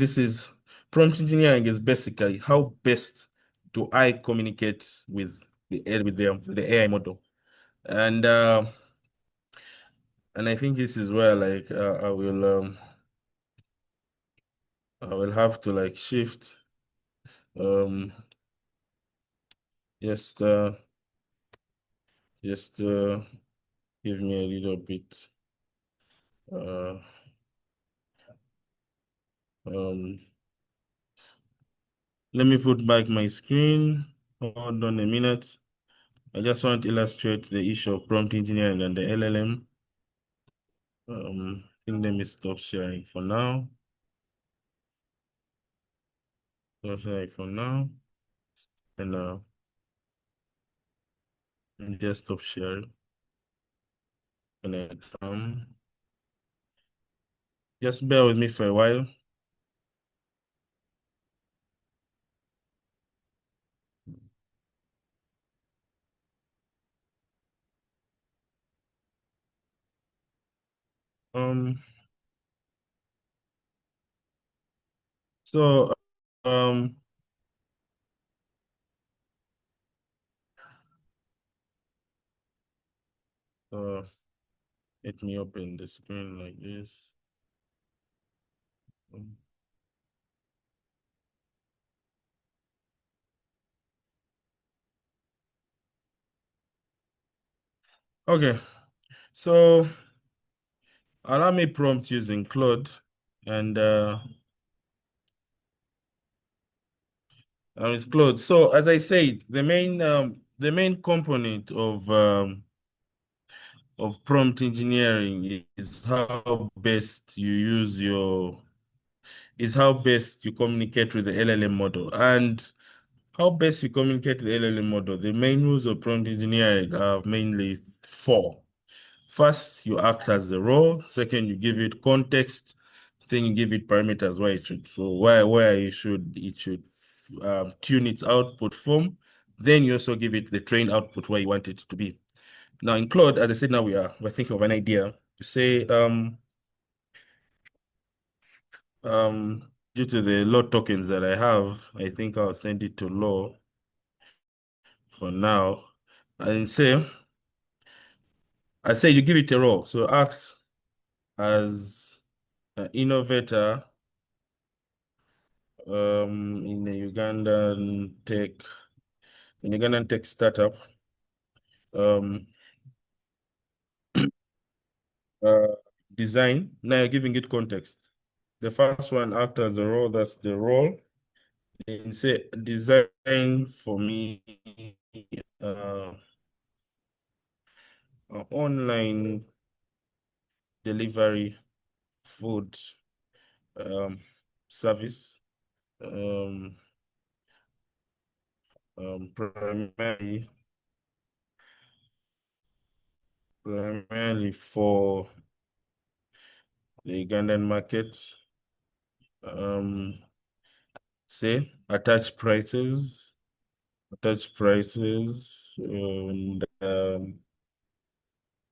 [SPEAKER 5] prompt engineering is basically how best do I communicate with the AI model. And I think this is where I will have to shift just give me a little bit let me put back my screen. Hold on a minute. I just want to illustrate the issue of prompt engineering and the LLM. I think let me stop sharing for now. Stop sharing for now. And just stop sharing. And I come. Just bear with me for a while. So let me open the screen like this. Okay, so allow me prompt using Claude and with Claude. So as I said, the main component of prompt engineering is how best you communicate with the LLM model. And how best you communicate with the LLM model, the main rules of prompt engineering are mainly four. First, you act as the role. Second, you give it context. Then you give it parameters where it should tune its output form. Then you also give it the trained output where you want it to be. Now in Claude, as I said, now we're thinking of an idea. You say due to the low tokens that I have, I think I'll send it to low for now. And I say you give it a role. So act as an innovator in a Ugandan tech startup. Design. Now you're giving it context. The first one, act as a role, that's the role. And say design for me online delivery food service. Primarily for the Ugandan market. Say attach prices, and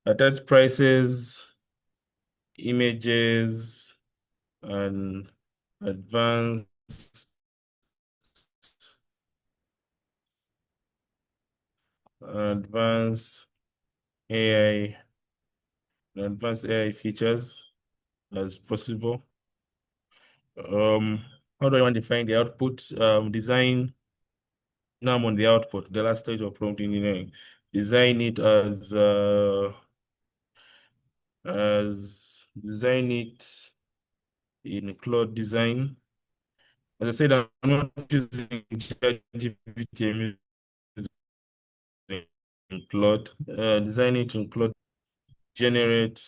[SPEAKER 5] attach prices, images, and advanced AI, advanced AI features as possible. How do I want to define the output? Design. Now I'm on the output, the last stage of prompt engineering. Design it design it in Claude Design. As I said, I'm not using ChatGPT, I'm using Claude. Design it in Claude, generate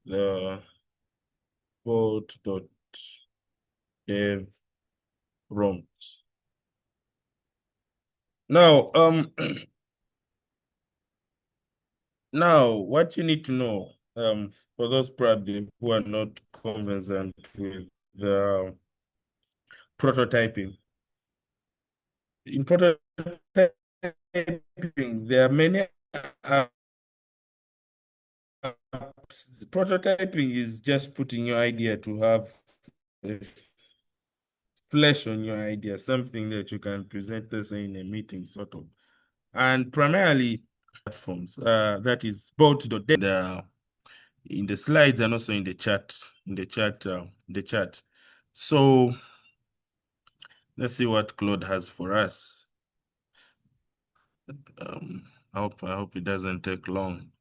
[SPEAKER 5] the code.dev prompt. Now, now what you need to know, for those probably who are not conversant with the prototyping. In prototyping, there are many apps. Prototyping is just putting your idea to have a flesh on your idea, something that you can present, let's say, in a meeting, sort of. And primarily platforms, that is both in the slides and also in the chat, the chat. So let's see what Claude has for us. I hope it doesn't take long.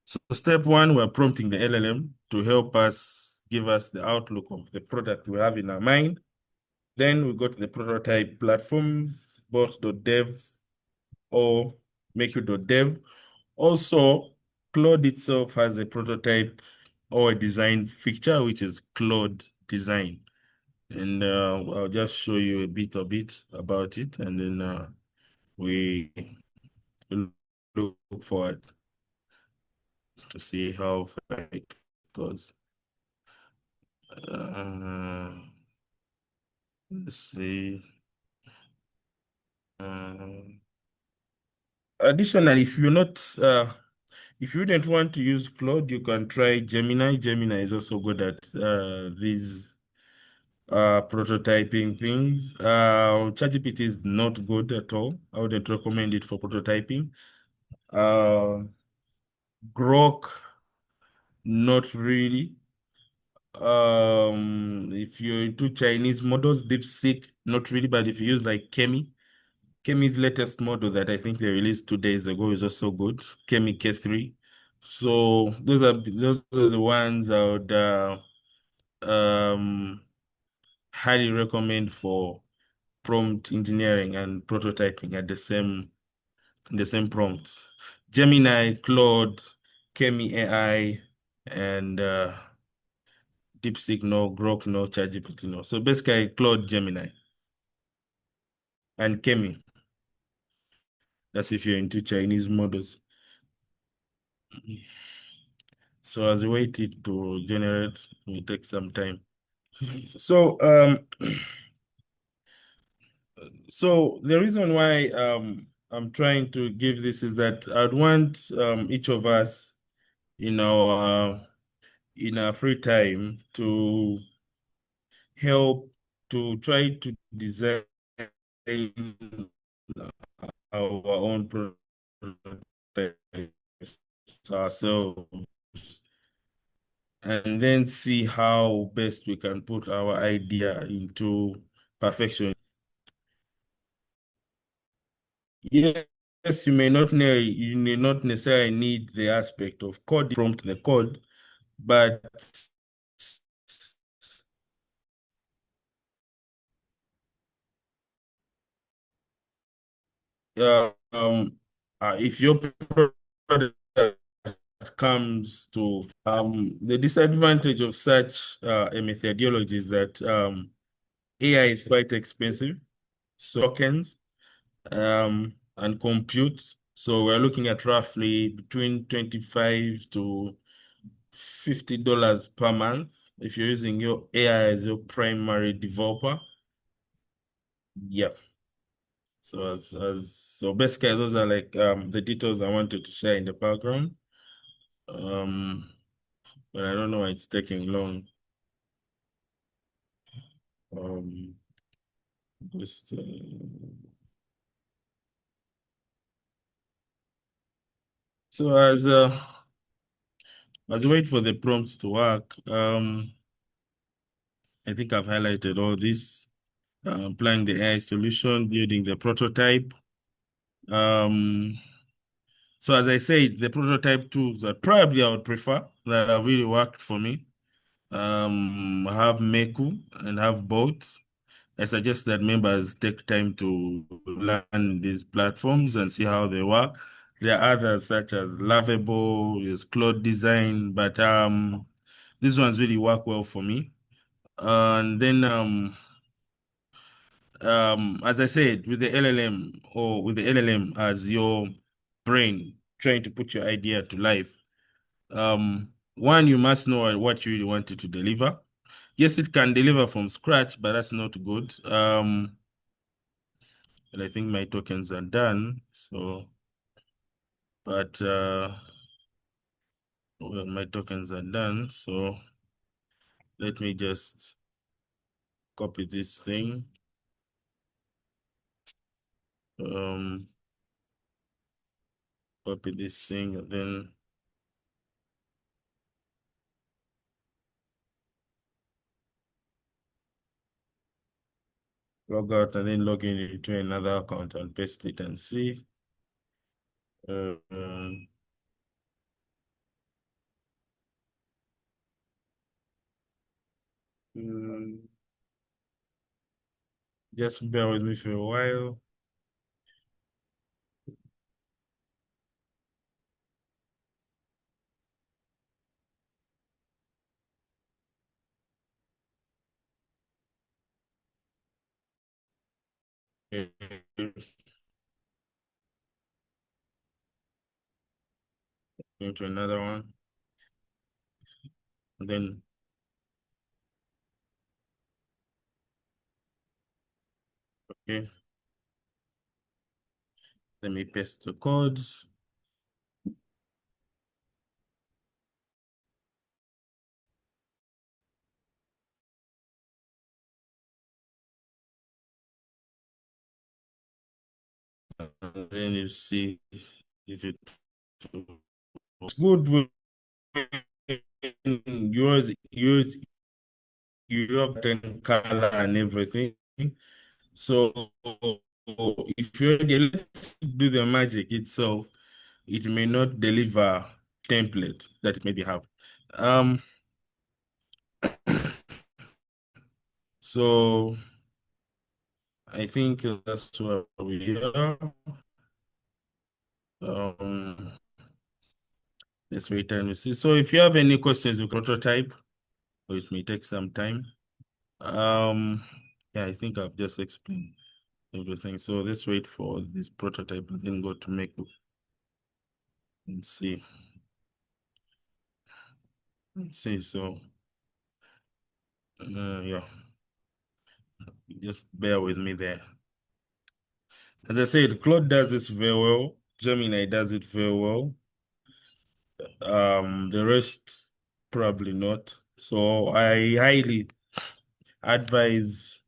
[SPEAKER 5] So step one, we're prompting the LLM to help us give us the outlook of the product we have in our mind. Then we go to the prototype platforms, both.dev or make.dev. Also, Claude itself has a prototype or a design feature, which is Claude Design. And I'll just show you a bit of it about it, and then we look forward to see how it goes. Let's see. Additionally, if you didn't want to use Claude, you can try Gemini. Gemini is also good at these prototyping things. ChatGPT is not good at all. I wouldn't recommend it for prototyping. Grok, not really. If you're into Chinese models, DeepSeek, not really, but if you use like Kemi's latest model that I think they released 2 days ago is also good, Kemi K3. So those are the ones I would highly recommend for prompt engineering and prototyping at the same prompts. Gemini, Claude, Kemi AI, and DeepSeek no, Grok no, ChatGPT no. So basically Claude, Gemini, and Kemi. That's if you're into Chinese models. So as we wait it to generate, it will take some time. So so the reason why I'm trying to give this is that I'd want each of us in our free time to help to try to design our own prototypes ourselves, and then see how best we can put our idea into perfection. Yes, you may not necessarily need the aspect of code prompt the code, but if your product comes to the disadvantage of such a methodology is that AI is quite expensive, so tokens and compute. So we're looking at roughly between $25 to $50 per month if you're using your AI as your primary developer. Yeah. So so basically those are like the details I wanted to share in the background. But I don't know why it's taking long. Just so as we wait for the prompts to work, I think I've highlighted all this. Applying the AI solution, building the prototype. So as I said, the prototype tools that probably I would prefer that have really worked for me have Meku and have both. I suggest that members take time to learn these platforms and see how they work. There are others such as Lovable, there's Cloud Design, but these ones really work well for me. And then as I said, with the LLM or with the LLM as your brain trying to put your idea to life, one, you must know what you really want it to deliver. Yes, it can deliver from scratch, but that's not good. And I think my tokens are done. So, but well, my tokens are done. So let me just copy this thing. Copy this thing and then log out and then log in into another account and paste it and see. Just bear with me for a while. Into another one. And then okay. Let me paste the codes. And then you see if it's good with yours, you have 10 color and everything. So if you already let it do the magic itself, it may not deliver template that it maybe have. So I think that's what we are. Let's wait and see. So if you have any questions, you can prototype, or it may take some time. Yeah, I think I've just explained everything. So let's wait for this prototype and then go to make and see. Let's see. So yeah, just bear with me there. As I said, Claude does this very well. Gemini does it very well. The rest probably not. So I highly advise.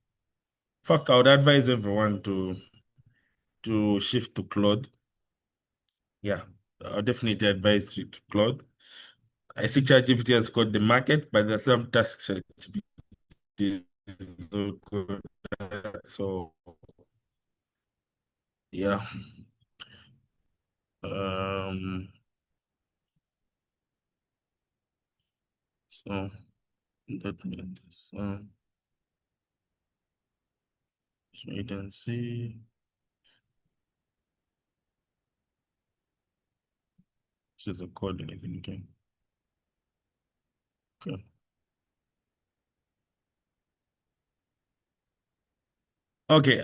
[SPEAKER 5] Fuck, I would advise everyone to shift to Claude. Yeah, I'll definitely advise you to Claude. I see ChatGPT has got the market, but there's some tasks ChatGPT is not good at. So yeah. So that means wait and see. This is a code, I think. Okay. Okay.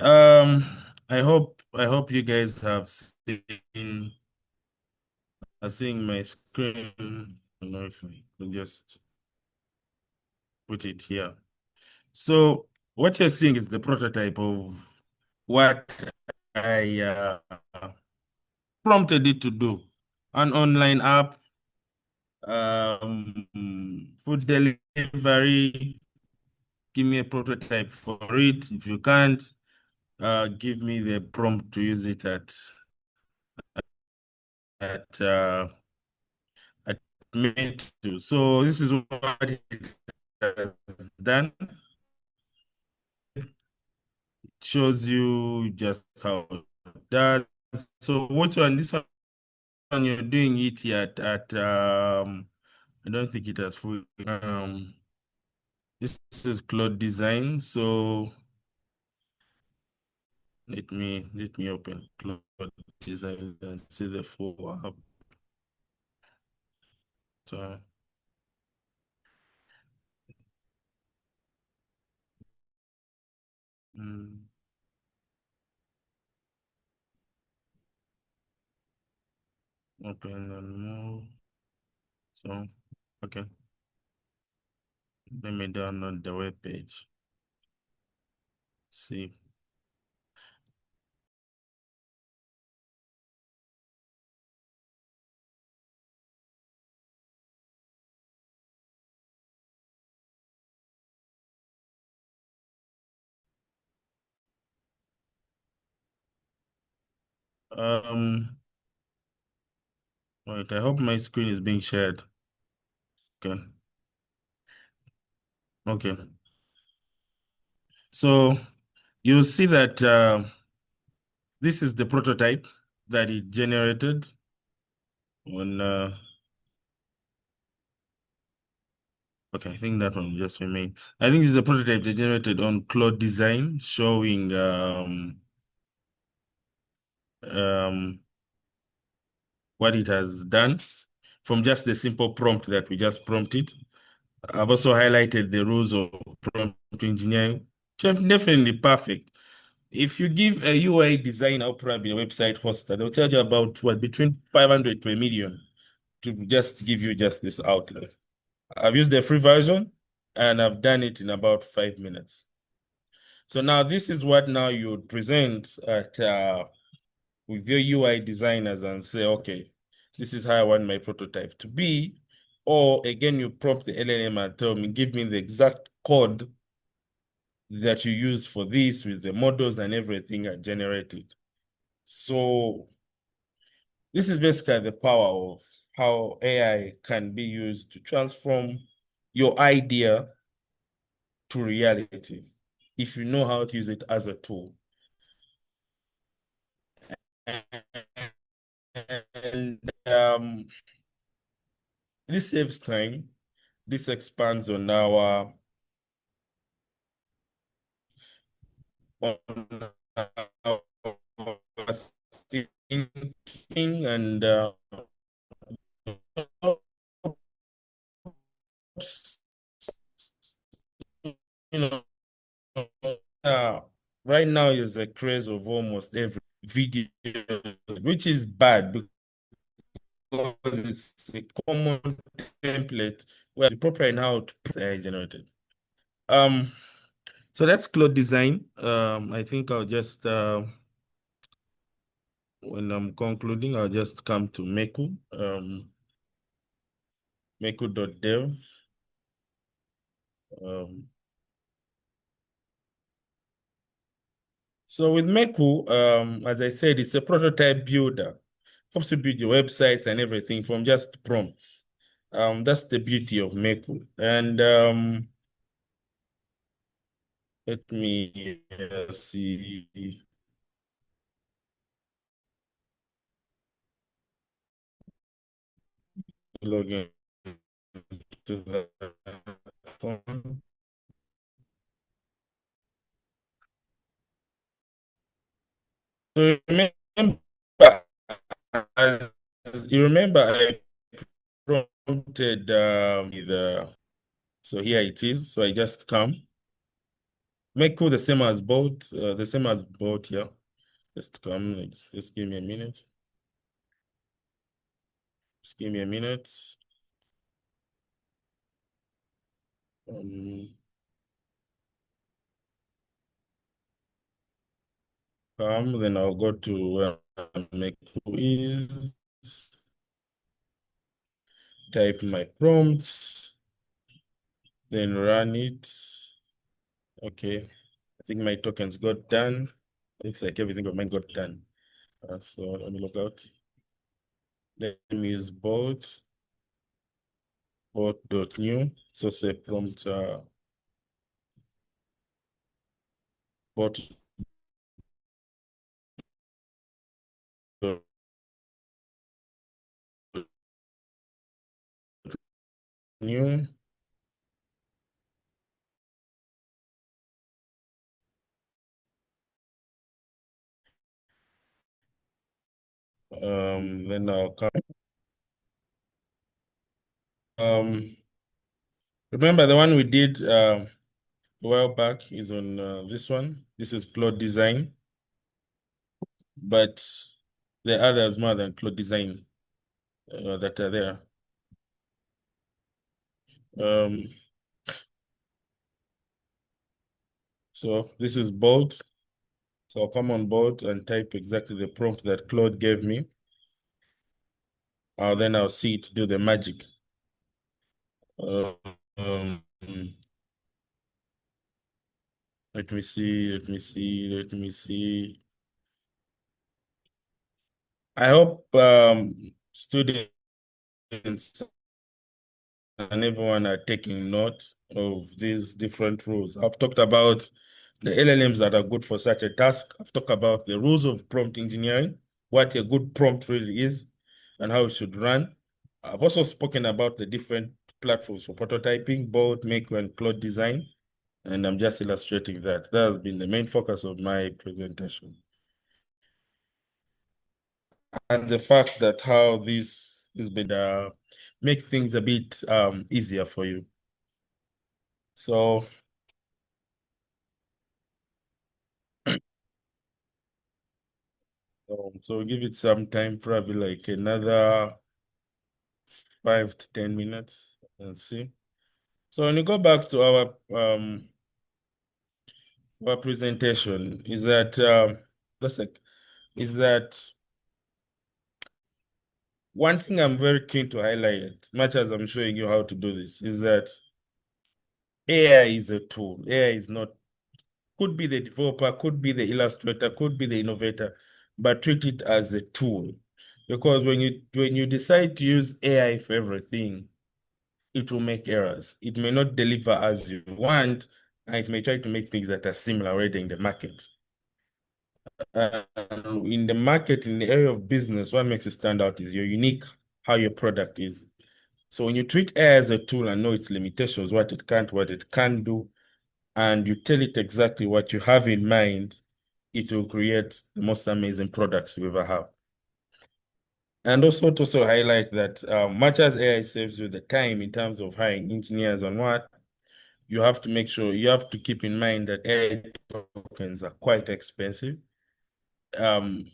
[SPEAKER 5] I hope you guys have seen are seeing my screen. I don't know if I can just put it here. So what you're seeing is the prototype of what I prompted it to do. An online app, food delivery. Give me a prototype for it. If you can't, give me the prompt to use it at Mentorship. So this is what it has done. It shows you just how it does. So this one you're doing it at I don't think it has full This is Claude Design. So let me open Claude Design and see the full app. So open and move. So okay. Let me download the web page. See. Wait, I hope my screen is being shared. Okay. Okay. So you'll see that this is the prototype that it generated on okay, I think that one will just remain. I think this is a prototype they generated on Claude Design showing what it has done from just the simple prompt that we just prompted. I've also highlighted the rules of prompt engineering, which are definitely perfect. If you give a UI designer or probably a website hoster, they'll charge you about what, between 500 to 1 million to just give you just this outlet. I've used the free version and I've done it in about 5 minutes. So now this is what now you would present at with your UI designers and say, okay, this is how I want my prototype to be. Or again, you prompt the LLM and tell me, give me the exact code that you use for this with the models and everything I generated. So this is basically the power of how AI can be used to transform your idea to reality if you know how to use it as a tool. And this saves time. This expands on our thinking and you know, right now is a craze of almost every video, which is bad because it's a common template where the proper and how to AI generated. So that's Claude Design. I think I'll just when I'm concluding, I'll just come to Meku. Meku.dev. So with Meku, as I said, it's a prototype builder. Helps you build your websites and everything from just prompts. That's the beauty of Meku. And let me see. Log in to the phone. So remember, I prompted so here it is. So I just come. Meku the same as both here. Just come, just give me a minute. Just give me a minute. Then I'll go to where Meku is. Type my prompts. Then run it. Okay. I think my tokens got done. Looks like everything of mine got done. So let me log out. Let me use bot.new. So say prompt bot new. Then I'll come. Remember the one we did a while back is on this one. This is Claude Design, but there are others more than Claude Design that are there. So this is bold. So I'll come on board and type exactly the prompt that Claude gave me. Then I'll see it do the magic. Let me see. I hope students and everyone are taking note of these different rules. I've talked about the LLMs that are good for such a task. I've talked about the rules of prompt engineering, what a good prompt really is, and how it should run. I've also spoken about the different platforms for prototyping, both Make and Claude Design, and I'm just illustrating that. That has been the main focus of my presentation. And the fact that how this has been make things a bit easier for you. So give it some time, probably like another 5 to 10 minutes and see. So when you go back to our presentation, is that one thing I'm very keen to highlight, much as I'm showing you how to do this, is that AI is a tool. AI is not, could be the developer, could be the illustrator, could be the innovator, but treat it as a tool. Because when you decide to use AI for everything, it will make errors. It may not deliver as you want, and it may try to make things that are similar already in the market. In the market, in the area of business, what makes you stand out is you're unique, how your product is. So when you treat AI as a tool and know its limitations, what it can do, and you tell it exactly what you have in mind, it will create the most amazing products you ever have. And also to highlight that much as AI saves you the time in terms of hiring engineers and what, you have to make sure, you have to keep in mind that AI tokens are quite expensive. Keen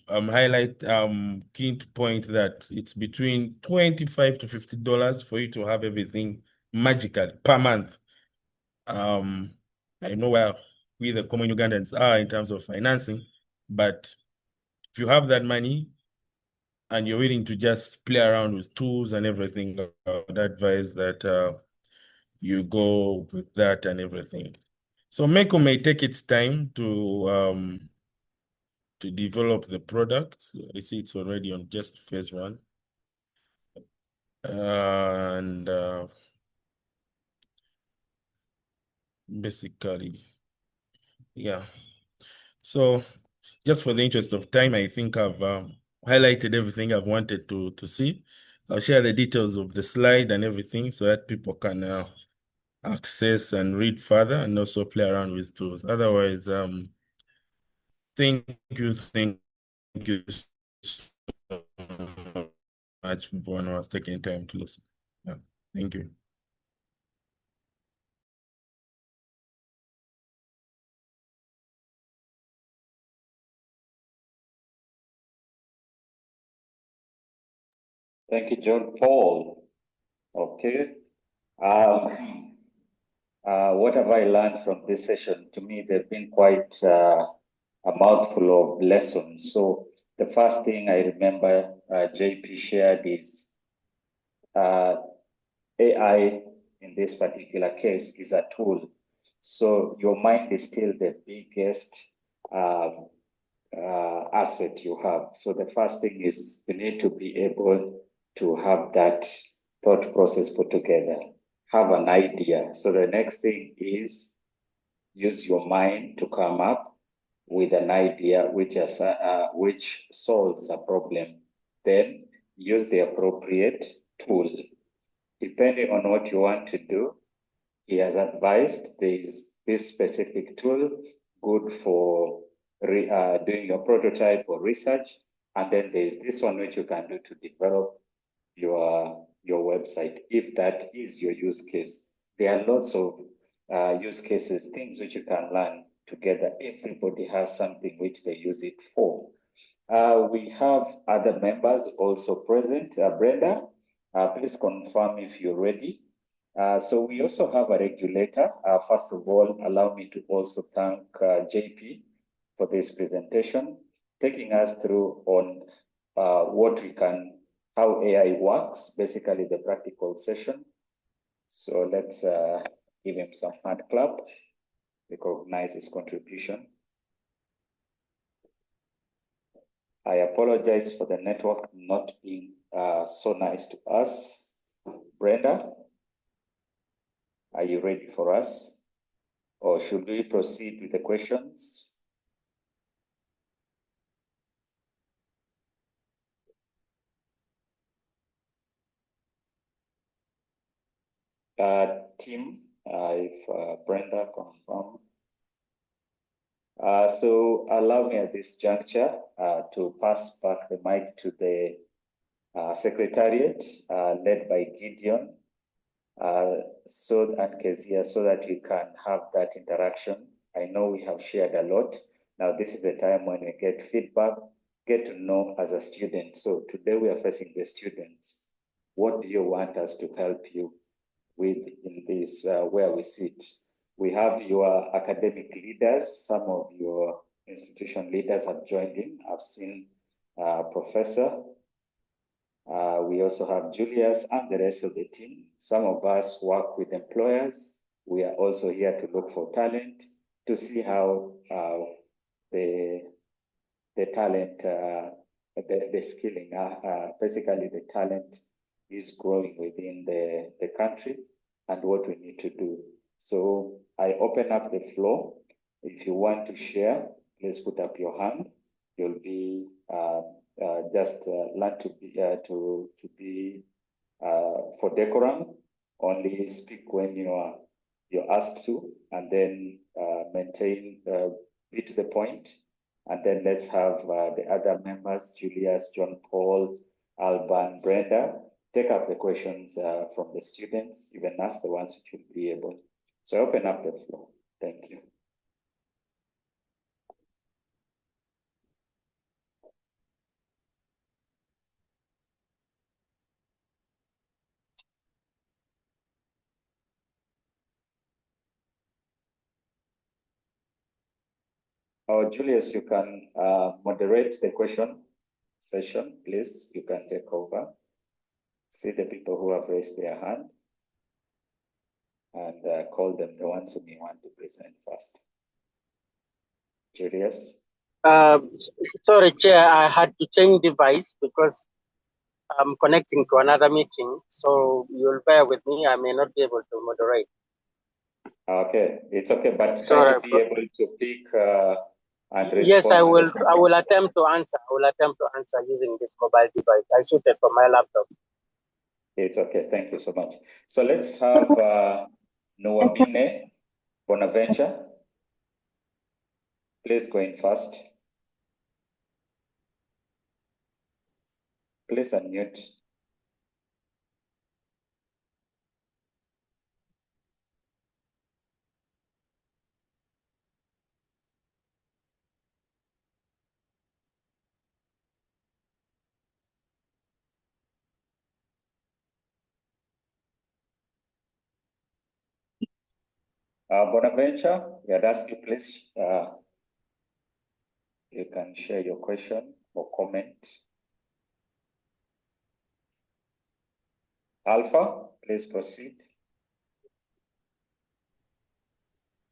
[SPEAKER 5] to point that it's between $25 to $50 for you to have everything magically per month. I know where we the common Ugandans are in terms of financing, but if you have that money and you're willing to just play around with tools and everything, I would advise that you go with that and everything. So Meko may take its time to develop the product. I see it's already on just phase 1. And basically, yeah. So just for the interest of time, I think I've highlighted everything I've wanted to see. I'll share the details of the slide and everything so that people can access and read further and also play around with tools. Otherwise, thank you so much for everyone who has taken time to listen. Yeah, thank you.
[SPEAKER 4] Thank you, John Paul. Okay. What have I learned from this session? To me, they've been quite a mouthful of lessons. So the first thing I remember JP shared is AI in this particular case is a tool. So your mind is still the biggest asset you have. So the first thing is you need to be able to have that thought process put together, have an idea. So the next thing is use your mind to come up with an idea which solves a problem. Then use the appropriate tool. Depending on what you want to do, he has advised there is this specific tool good for doing your prototype or research. And then there's this one which you can do to develop your website, if that is your use case. There are lots of use cases, things which you can learn together. Everybody has something which they use it for. We have other members also present. Brenda, please confirm if you're ready. So we also have a regulator. First of all, allow me to also thank JP for this presentation, taking us through on how AI works, basically the practical session. So let's give him some hand clap, recognize his contribution. I apologize for the network not being so nice to us. Brenda, are you ready for us? Or should we proceed with the questions? Team, if Brenda confirm. So allow me at this juncture to pass back the mic to the Secretariat led by Gideon and Kezia, so that we can have that interaction. I know we have shared a lot. Now this is the time when we get feedback, get to know as a student. So today we are facing the students. What do you want us to help you with in this, where we sit? We have your academic leaders. Some of your institution leaders have joined in. I've seen Professor. We also have Julius and the rest of the team. Some of us work with employers. We are also here to look for talent, to see how the talent, the skilling, basically the talent is growing within the country and what we need to do. So I open up the floor. If you want to share, please put up your hand. You'll be just learn to be for decorum. Only speak when you're asked to, and then maintain be to the point. And then let's have the other members, Julius, John Paul, Alban, Brenda, take up the questions from the students, even us, the ones which will be able. So open up the floor. Thank you. Julius, you can moderate the question session, please. You can take over. See the people who have raised their hand and call them the ones who may want to present first. Julius?
[SPEAKER 6] Sorry, Chair, I had to change device because I'm connecting to another meeting. So you'll bear with me. I may not be able to moderate.
[SPEAKER 4] Okay, it's okay, but
[SPEAKER 6] sorry,
[SPEAKER 4] try to be able to pick and respond.
[SPEAKER 6] Yes, I will. I will attempt to answer. I will attempt to answer using this mobile device. I shooted from my laptop.
[SPEAKER 4] It's okay. Thank you so much. So let's have Noabine Bonaventure. Please go in first. Please unmute. Bonaventure, we had asked you, please, you can share your question or comment. Alpha, please proceed.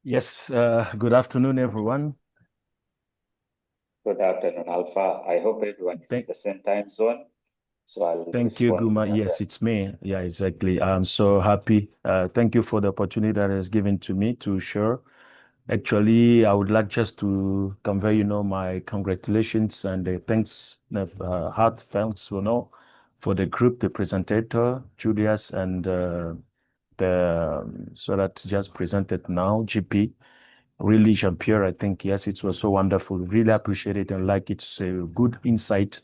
[SPEAKER 7] Yes, good afternoon, everyone.
[SPEAKER 4] Good afternoon, Alpha. I hope everyone is in the same time zone. So I'll
[SPEAKER 7] Thank you, Guma. Yes, it's me. Yeah, exactly. I'm so happy. Thank you for the opportunity that is given to me to share. Actually, I would like just to convey, my congratulations and thanks, heart thanks, for the group, the presenter, Julius, and so that just presented now, GP. Really, Jean-Pierre, I think, yes, it was so wonderful. Really appreciate it and like it's a good insight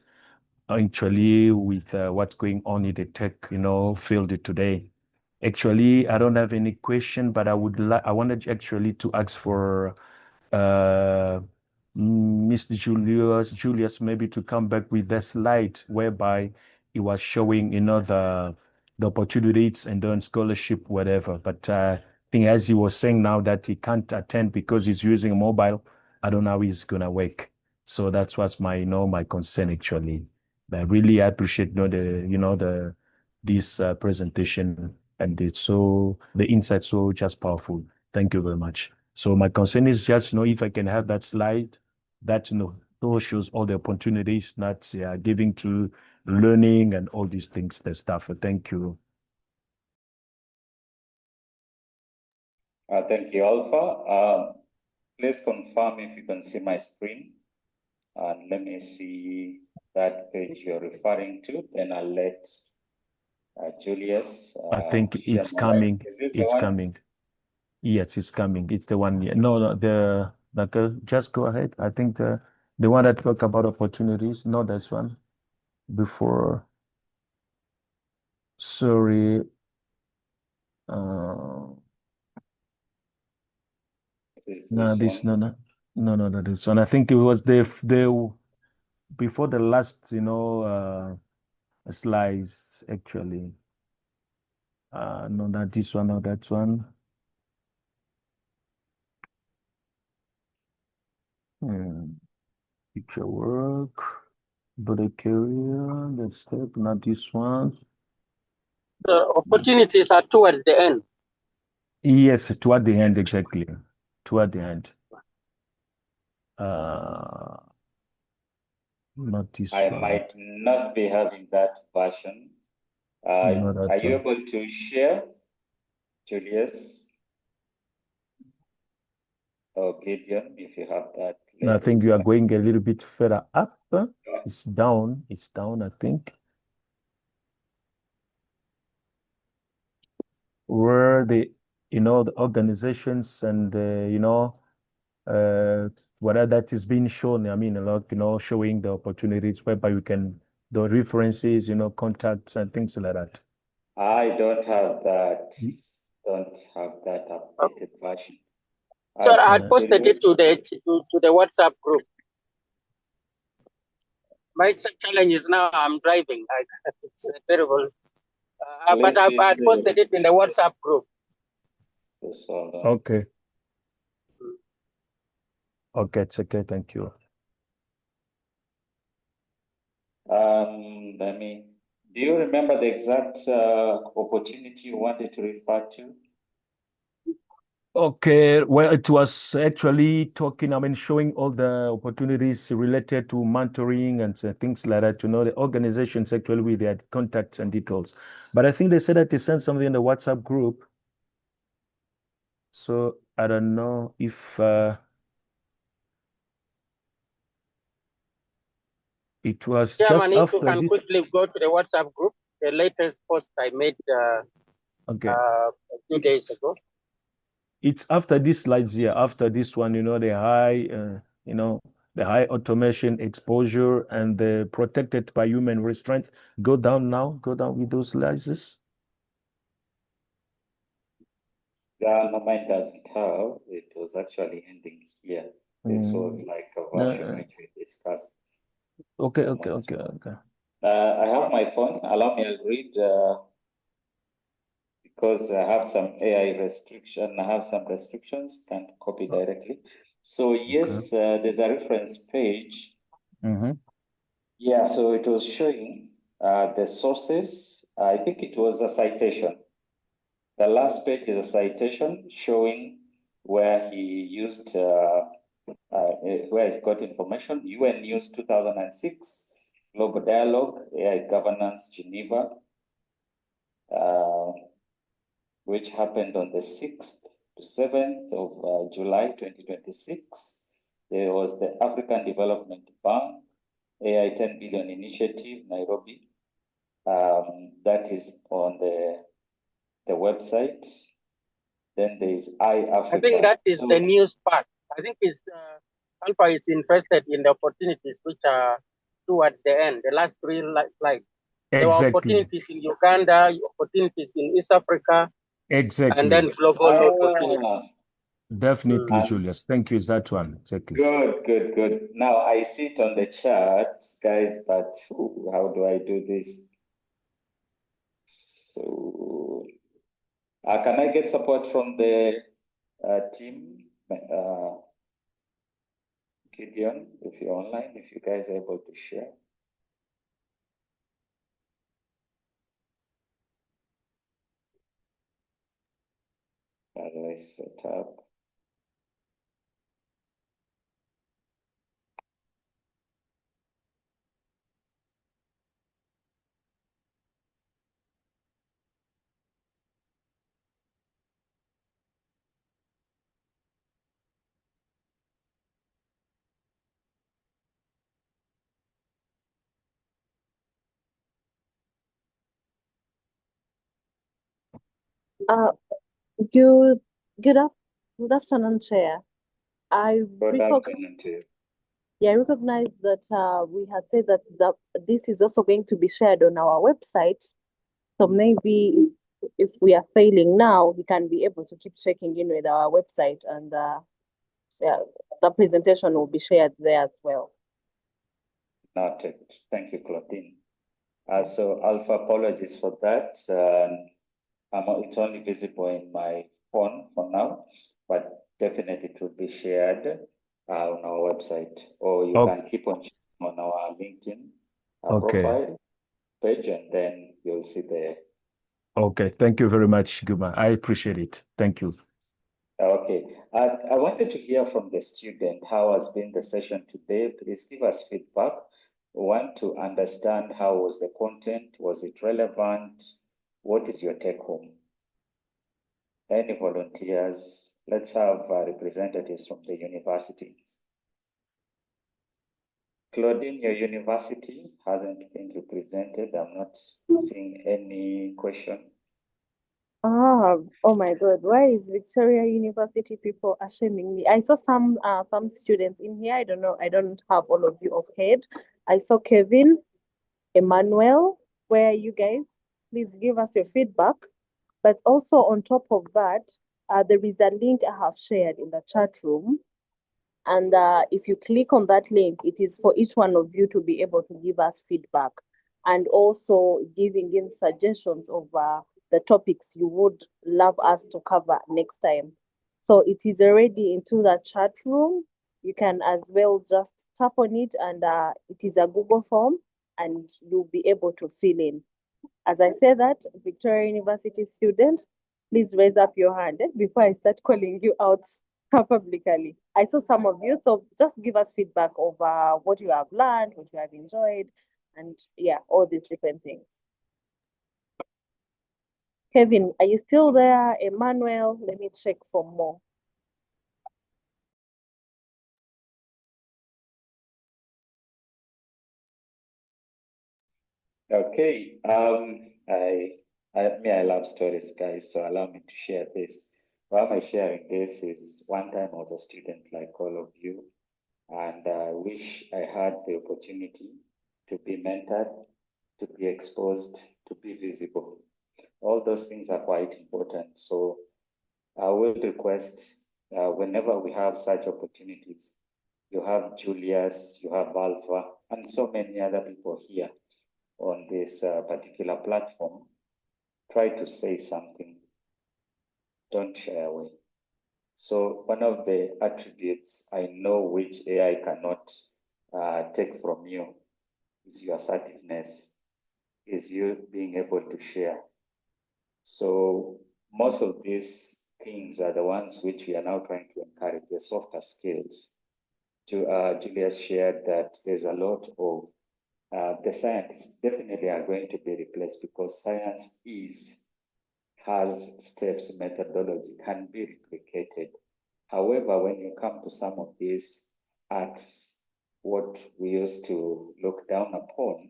[SPEAKER 7] actually with what's going on in the tech, field today. Actually, I don't have any question, but I wanted actually to ask for Mr. Julius maybe to come back with the slide whereby he was showing, the opportunities and then scholarship, whatever. But I think as he was saying now that he can't attend because he's using a mobile, I don't know how he's gonna work. So that's what's my, my concern actually. But really, I appreciate, this presentation, and the insights so just powerful. Thank you very much. So my concern is just, if I can have that slide that, shows all the opportunities that they are giving to learning and all these things, the stuff. Thank you.
[SPEAKER 4] Thank you, Alpha. Please confirm if you can see my screen. And let me see that page you're referring to. Then I'll let Julius.
[SPEAKER 7] I think it's coming. It's coming. Yes, it's coming. It's the one. No, just go ahead. I think the one that talk about opportunities. No, that's one. Before. Sorry. No, this one? No, this one. I think it was the before the last, slides actually. No, not this one, or that one. Future work, but a career, that step, not this one.
[SPEAKER 6] The opportunities are towards the end.
[SPEAKER 7] Yes, toward the end, exactly. Toward the end. Not this
[SPEAKER 4] I
[SPEAKER 7] one.
[SPEAKER 4] might not be having that version. Are you able to share, Julius? Or Gideon, if you have that.
[SPEAKER 7] I think you are going a little bit further up. It's down. It's down, I think. Where the organizations and whatever that is being shown. I mean, a lot, showing the opportunities whereby you can the references, contacts and things like that.
[SPEAKER 4] I don't have that. Don't have that updated version.
[SPEAKER 6] So I posted it to the WhatsApp group. My challenge is now I'm driving. It's terrible. But I posted it in the WhatsApp group.
[SPEAKER 7] Okay. Okay, it's okay. Thank you.
[SPEAKER 4] Do you remember the exact opportunity you wanted to refer to?
[SPEAKER 7] Okay, well, it was actually showing all the opportunities related to mentoring and things like that, the organizations actually with their contacts and details. But I think they said that they sent something in the WhatsApp group. So I don't know if it was just after
[SPEAKER 6] you can
[SPEAKER 7] this.
[SPEAKER 6] quickly go to the WhatsApp group. The latest post I made a few days ago.
[SPEAKER 7] It's after these slides here, after this one, the high automation exposure and the protected by human restraint. Go down now, go down with those slides.
[SPEAKER 4] Yeah, no, mine doesn't have. It was actually ending here. This was like a version which we discussed.
[SPEAKER 7] Okay.
[SPEAKER 4] I have my phone. Allow me to read because I have some AI restriction. I have some restrictions, can't copy directly. So yes, there's a reference page. Yeah, so it was showing the sources. I think it was a citation. The last page is a citation showing where he used, where he got information. UN News 2006, Global Dialogue, AI Governance, Geneva, which happened on the 6th to 7th of July 2026. There was the African Development Bank, AI 10 Billion Initiative, Nairobi. That is on the website. Then there is iAfrica.
[SPEAKER 6] I think that is the news part. I think Alpha is interested in the opportunities which are to at the end, the last three slides. There were
[SPEAKER 7] Exactly.
[SPEAKER 6] opportunities in Uganda, opportunities in East Africa, and then
[SPEAKER 7] Exactly.
[SPEAKER 6] global opportunities.
[SPEAKER 7] Definitely, Julius. Thank you. Is that one? Exactly.
[SPEAKER 4] Good. Now I see it on the chat, guys, but how do I do this? So, can I get support from the team? Gideon, if you're online, if you guys are able to share. How do I set up?
[SPEAKER 8] Good, good afternoon, Chair. I
[SPEAKER 4] Good
[SPEAKER 8] recog
[SPEAKER 4] afternoon to you.
[SPEAKER 8] yeah, I recognize that we had said that this is also going to be shared on our website. So maybe if we are failing now, we can be able to keep checking in with our website, and yeah, the presentation will be shared there as well.
[SPEAKER 4] Noted. Thank you, Claudine. So Alpha, apologies for that. It's only visible in my phone for now, but definitely it will be shared on our website, or you can keep on our LinkedIn profile page, and then you'll see there.
[SPEAKER 7] Okay. Thank you very much, Guma. I appreciate it. Thank you.
[SPEAKER 4] Okay. I wanted to hear from the student. How has been the session today? Please give us feedback. We want to understand how was the content? Was it relevant? What is your take home? Any volunteers? Let's have representatives from the universities. Claudine, your university hasn't been represented. I'm not seeing any question.
[SPEAKER 8] Oh my God, why is Victoria University people are shaming me? I saw some students in here. I don't know. I don't have all of you off head. I saw Kevin, Emmanuel. Where are you guys? Please give us your feedback. But also on top of that, there is a link I have shared in the chat room. And if you click on that link, it is for each one of you to be able to give us feedback and also giving in suggestions of the topics you would love us to cover next time. So it is already into the chat room. You can as well just tap on it, and it is a Google form, and you'll be able to fill in. As I say that, Victoria University student, please raise up your hand before I start calling you out publicly. I saw some of you, so just give us feedback of what you have learned, what you have enjoyed, and yeah, all these different things. Kevin, are you still there? Emmanuel, let me check for more.
[SPEAKER 4] Okay. I love stories, guys. So allow me to share this. Why am I sharing this? Is one time I was a student like all of you, and I wish I had the opportunity to be mentored, to be exposed, to be visible. All those things are quite important. So I will request whenever we have such opportunities, you have Julius, you have Alpha, and so many other people here on this particular platform, try to say something. Don't shy away. So one of the attributes I know which AI cannot take from you is your assertiveness, is you being able to share. So most of these things are the ones which we are now trying to encourage, the softer skills. Julius shared that there's a lot of the scientists definitely are going to be replaced because science has steps, methodology, can be replicated. However, when you come to some of these arts, what we used to look down upon,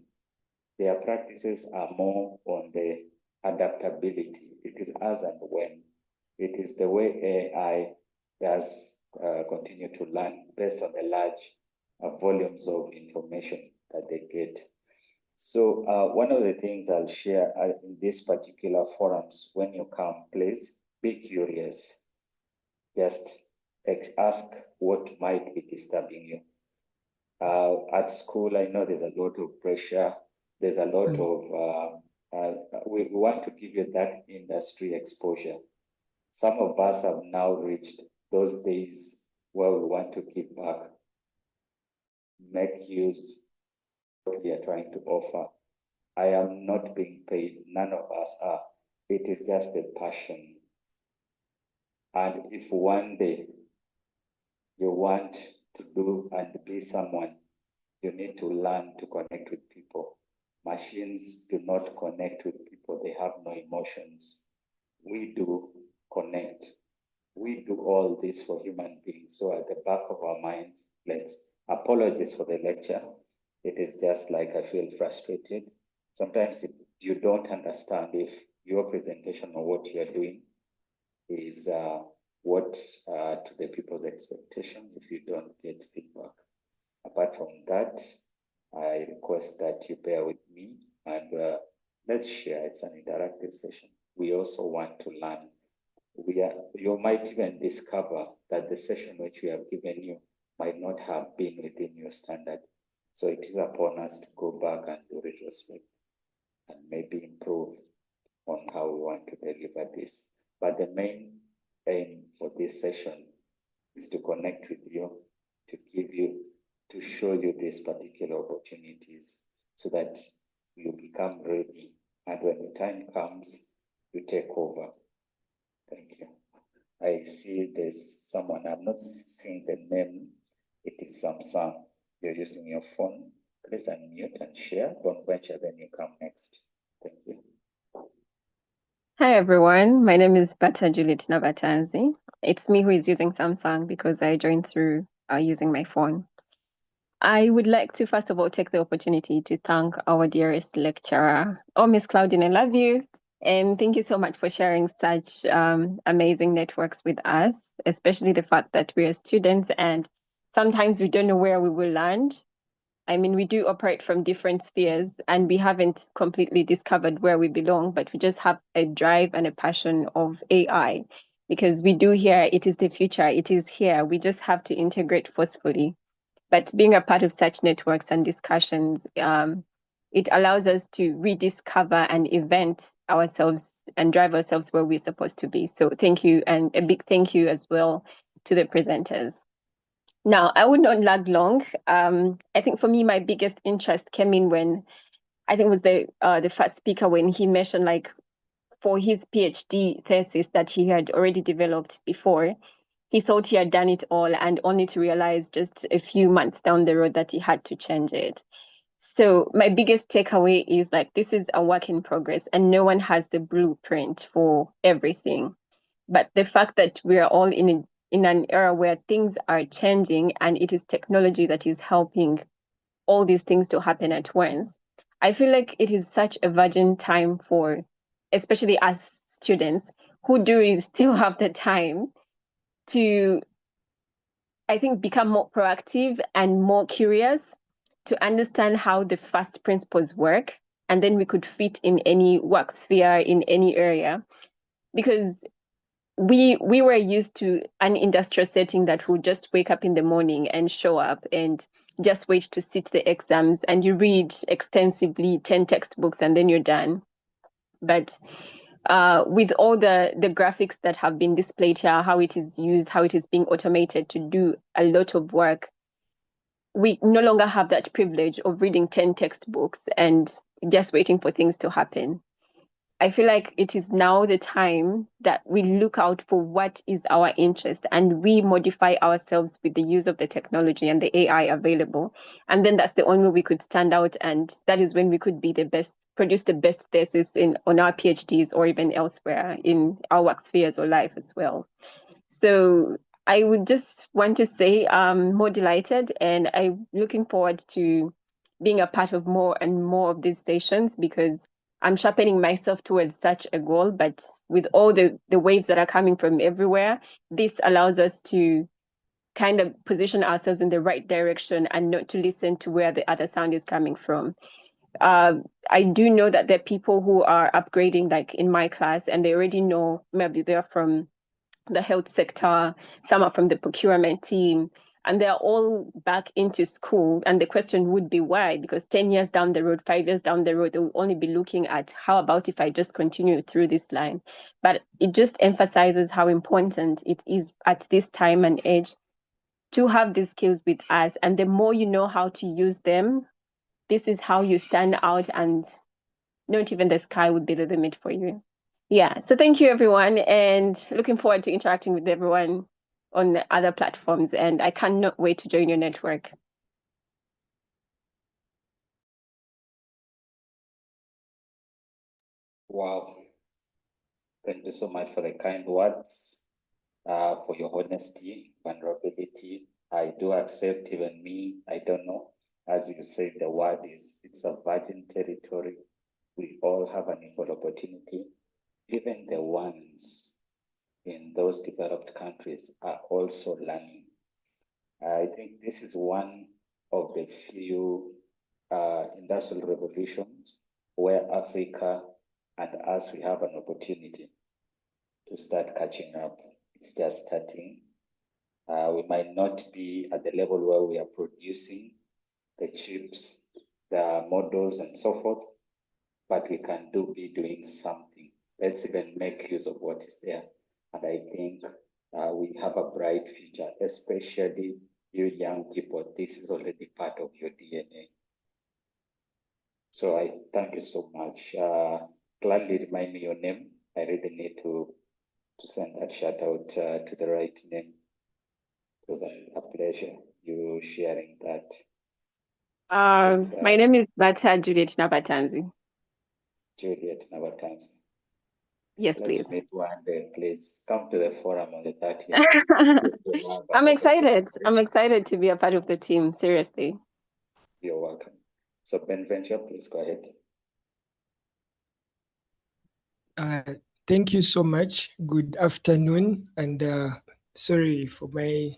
[SPEAKER 4] their practices are more on the adaptability. It is as and when. It is the way AI does continue to learn based on the large volumes of information that they get. So one of the things I'll share in this particular forums, when you come, please be curious. Just ask what might be disturbing you. At school, I know there's a lot of pressure. There's a lot of, we want to give you that industry exposure. Some of us have now reached those days where we want to give back, make use of what we are trying to offer. I am not being paid, none of us are. It is just a passion. And if one day you want to do and be someone, you need to learn to connect with people. Machines do not connect with people. They have no emotions. We do connect. We do all this for human beings. So at the back of our mind, let's apologize for the lecture. It is just like I feel frustrated. Sometimes you don't understand if your presentation or what you're doing is what's to the people's expectation if you don't get feedback. Apart from that, I request that you bear with me and let's share. It's an interactive session. We also want to learn. You might even discover that the session which we have given you might not have been within your standard. So it is upon us to go back and do retrospect and maybe improve on how we want to deliver this. But the main aim for this session is to connect with you, to give you, to show you these particular opportunities so that you become ready. And when the time comes, you take over. Thank you. I see there's someone, I'm not seeing the name. It is Samsung. You're using your phone. Please unmute and share. Don't venture, then you come next. Thank you.
[SPEAKER 9] Hi, everyone. My name is Bata Juliet Navatanzi. It's me who is using Samsung because I joined through using my phone. I would like to, first of all, take the opportunity to thank our dearest lecturer. Oh, Miss Claudine, I love you. And thank you so much for sharing such amazing networks with us, especially the fact that we are students and sometimes we don't know where we will land. I mean, we do operate from different spheres and we haven't completely discovered where we belong, but we just have a drive and a passion of AI because we do hear it is the future, it is here. We just have to integrate forcefully. But being a part of such networks and discussions, it allows us to rediscover and event ourselves and drive ourselves where we're supposed to be. So thank you, and a big thank you as well to the presenters. Now, I would not lag long. I think for me, my biggest interest came in when I think it was the first speaker when he mentioned like for his PhD thesis that he had already developed before, he thought he had done it all and only to realize just a few months down the road that he had to change it. So my biggest takeaway is like this is a work in progress and no one has the blueprint for everything. But the fact that we are all in an era where things are changing and it is technology that is helping all these things to happen at once, I feel like it is such a virgin time for, especially us students who do still have the time to, I think, become more proactive and more curious to understand how the first principles work. And then we could fit in any work sphere, in any area. Because we were used to an industrial setting that would just wake up in the morning and show up and just wait to sit the exams and you read extensively 10 textbooks and then you're done. But with all the graphics that have been displayed here, how it is used, how it is being automated to do a lot of work, we no longer have that privilege of reading 10 textbooks and just waiting for things to happen. I feel like it is now the time that we look out for what is our interest and we modify ourselves with the use of the technology and the AI available. And then that's the only way we could stand out. And that is when we could be the best, produce the best thesis on our PhDs or even elsewhere in our work spheres or life as well. So I would just want to say I'm more delighted and I'm looking forward to being a part of more and more of these sessions because I'm sharpening myself towards such a goal, but with all the waves that are coming from everywhere, this allows us to kind of position ourselves in the right direction and not to listen to where the other sound is coming from. I do know that there are people who are upgrading, like in my class, and they already know, maybe they're from the health sector, some are from the procurement team, and they're all back into school. And the question would be why? Because 10 years down the road, 5 years down the road, they will only be looking at how about if I just continue through this line. But it just emphasizes how important it is at this time and age to have these skills with us. And the more you know how to use them, this is how you stand out, and not even the sky would be the limit for you. Yeah, so thank you, everyone, and looking forward to interacting with everyone on the other platforms, and I cannot wait to join your network.
[SPEAKER 4] Wow. Thank you so much for the kind words, for your honesty, vulnerability. I do accept, even me, I don't know. As you said, the word is, it's a virgin territory. We all have an equal opportunity. Even the ones in those developed countries are also learning. I think this is one of the few industrial revolutions where Africa and us, we have an opportunity to start catching up. It's just starting. We might not be at the level where we are producing the chips, the models, and so forth, but we can be doing something. Let's even make use of what is there. And I think we have a bright future, especially you young people. This is already part of your DNA. So I thank you so much. Gladly remind me your name. I really need to send that shout out to the right name. It was a pleasure you sharing that.
[SPEAKER 9] My name is Bata Juliet Nabatanzi.
[SPEAKER 4] Juliet Nabatanzi.
[SPEAKER 9] Yes,
[SPEAKER 4] Let's
[SPEAKER 9] please.
[SPEAKER 4] meet one day, please. Come to the forum on the 30th.
[SPEAKER 9] I'm excited. I'm excited to be a part of the team, seriously.
[SPEAKER 4] You're welcome. So Benventure, please go ahead.
[SPEAKER 10] Thank you so much. Good afternoon, and sorry for my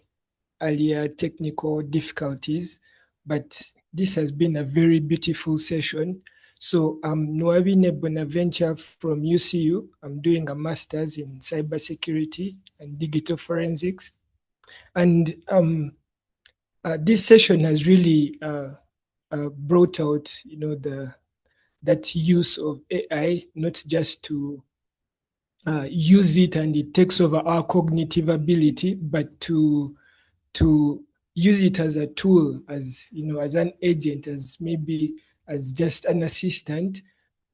[SPEAKER 10] earlier technical difficulties, but this has been a very beautiful session. So I'm Nwabine Bonaventure from UCU. I'm doing a master's in cybersecurity and digital forensics. And this session has really brought out, that use of AI, not just to use it and it takes over our cognitive ability, but to use it as a tool, as as an agent, as maybe as just an assistant,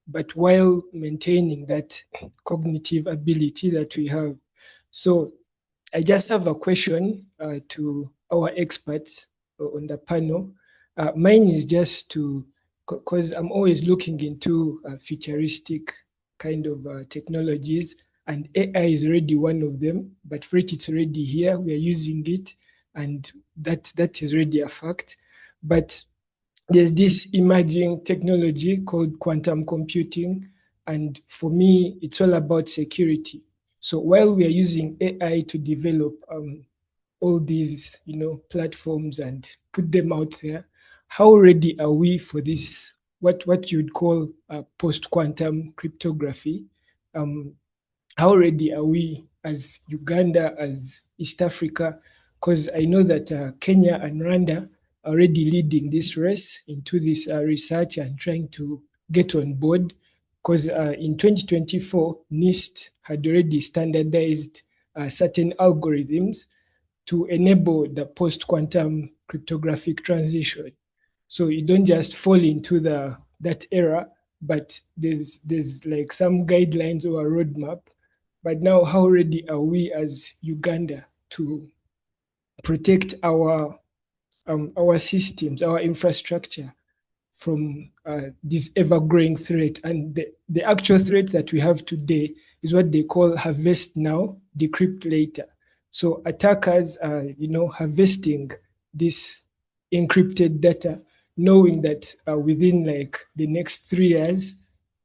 [SPEAKER 10] but while maintaining that cognitive ability that we have. So I just have a question to our experts on the panel. Mine is just to, because I'm always looking into futuristic kind of technologies, and AI is already one of them, but for it, it's already here. We are using it, and that is already a fact. But there's this emerging technology called quantum computing, and for me, it's all about security. So while we are using AI to develop all these, platforms and put them out there, how ready are we for this? What you'd call post-quantum cryptography? How ready are we as Uganda, as East Africa? Because I know that Kenya and Rwanda are already leading this race into this research and trying to get on board. Because in 2024, NIST had already standardized certain algorithms to enable the post-quantum cryptographic transition. So you don't just fall into that era, but there's like some guidelines or a roadmap. But now, how ready are we as Uganda to protect our systems, our infrastructure from this ever-growing threat? And the actual threat that we have today is what they call harvest now, decrypt later. So attackers are, harvesting this encrypted data, knowing that within like the next 3 years,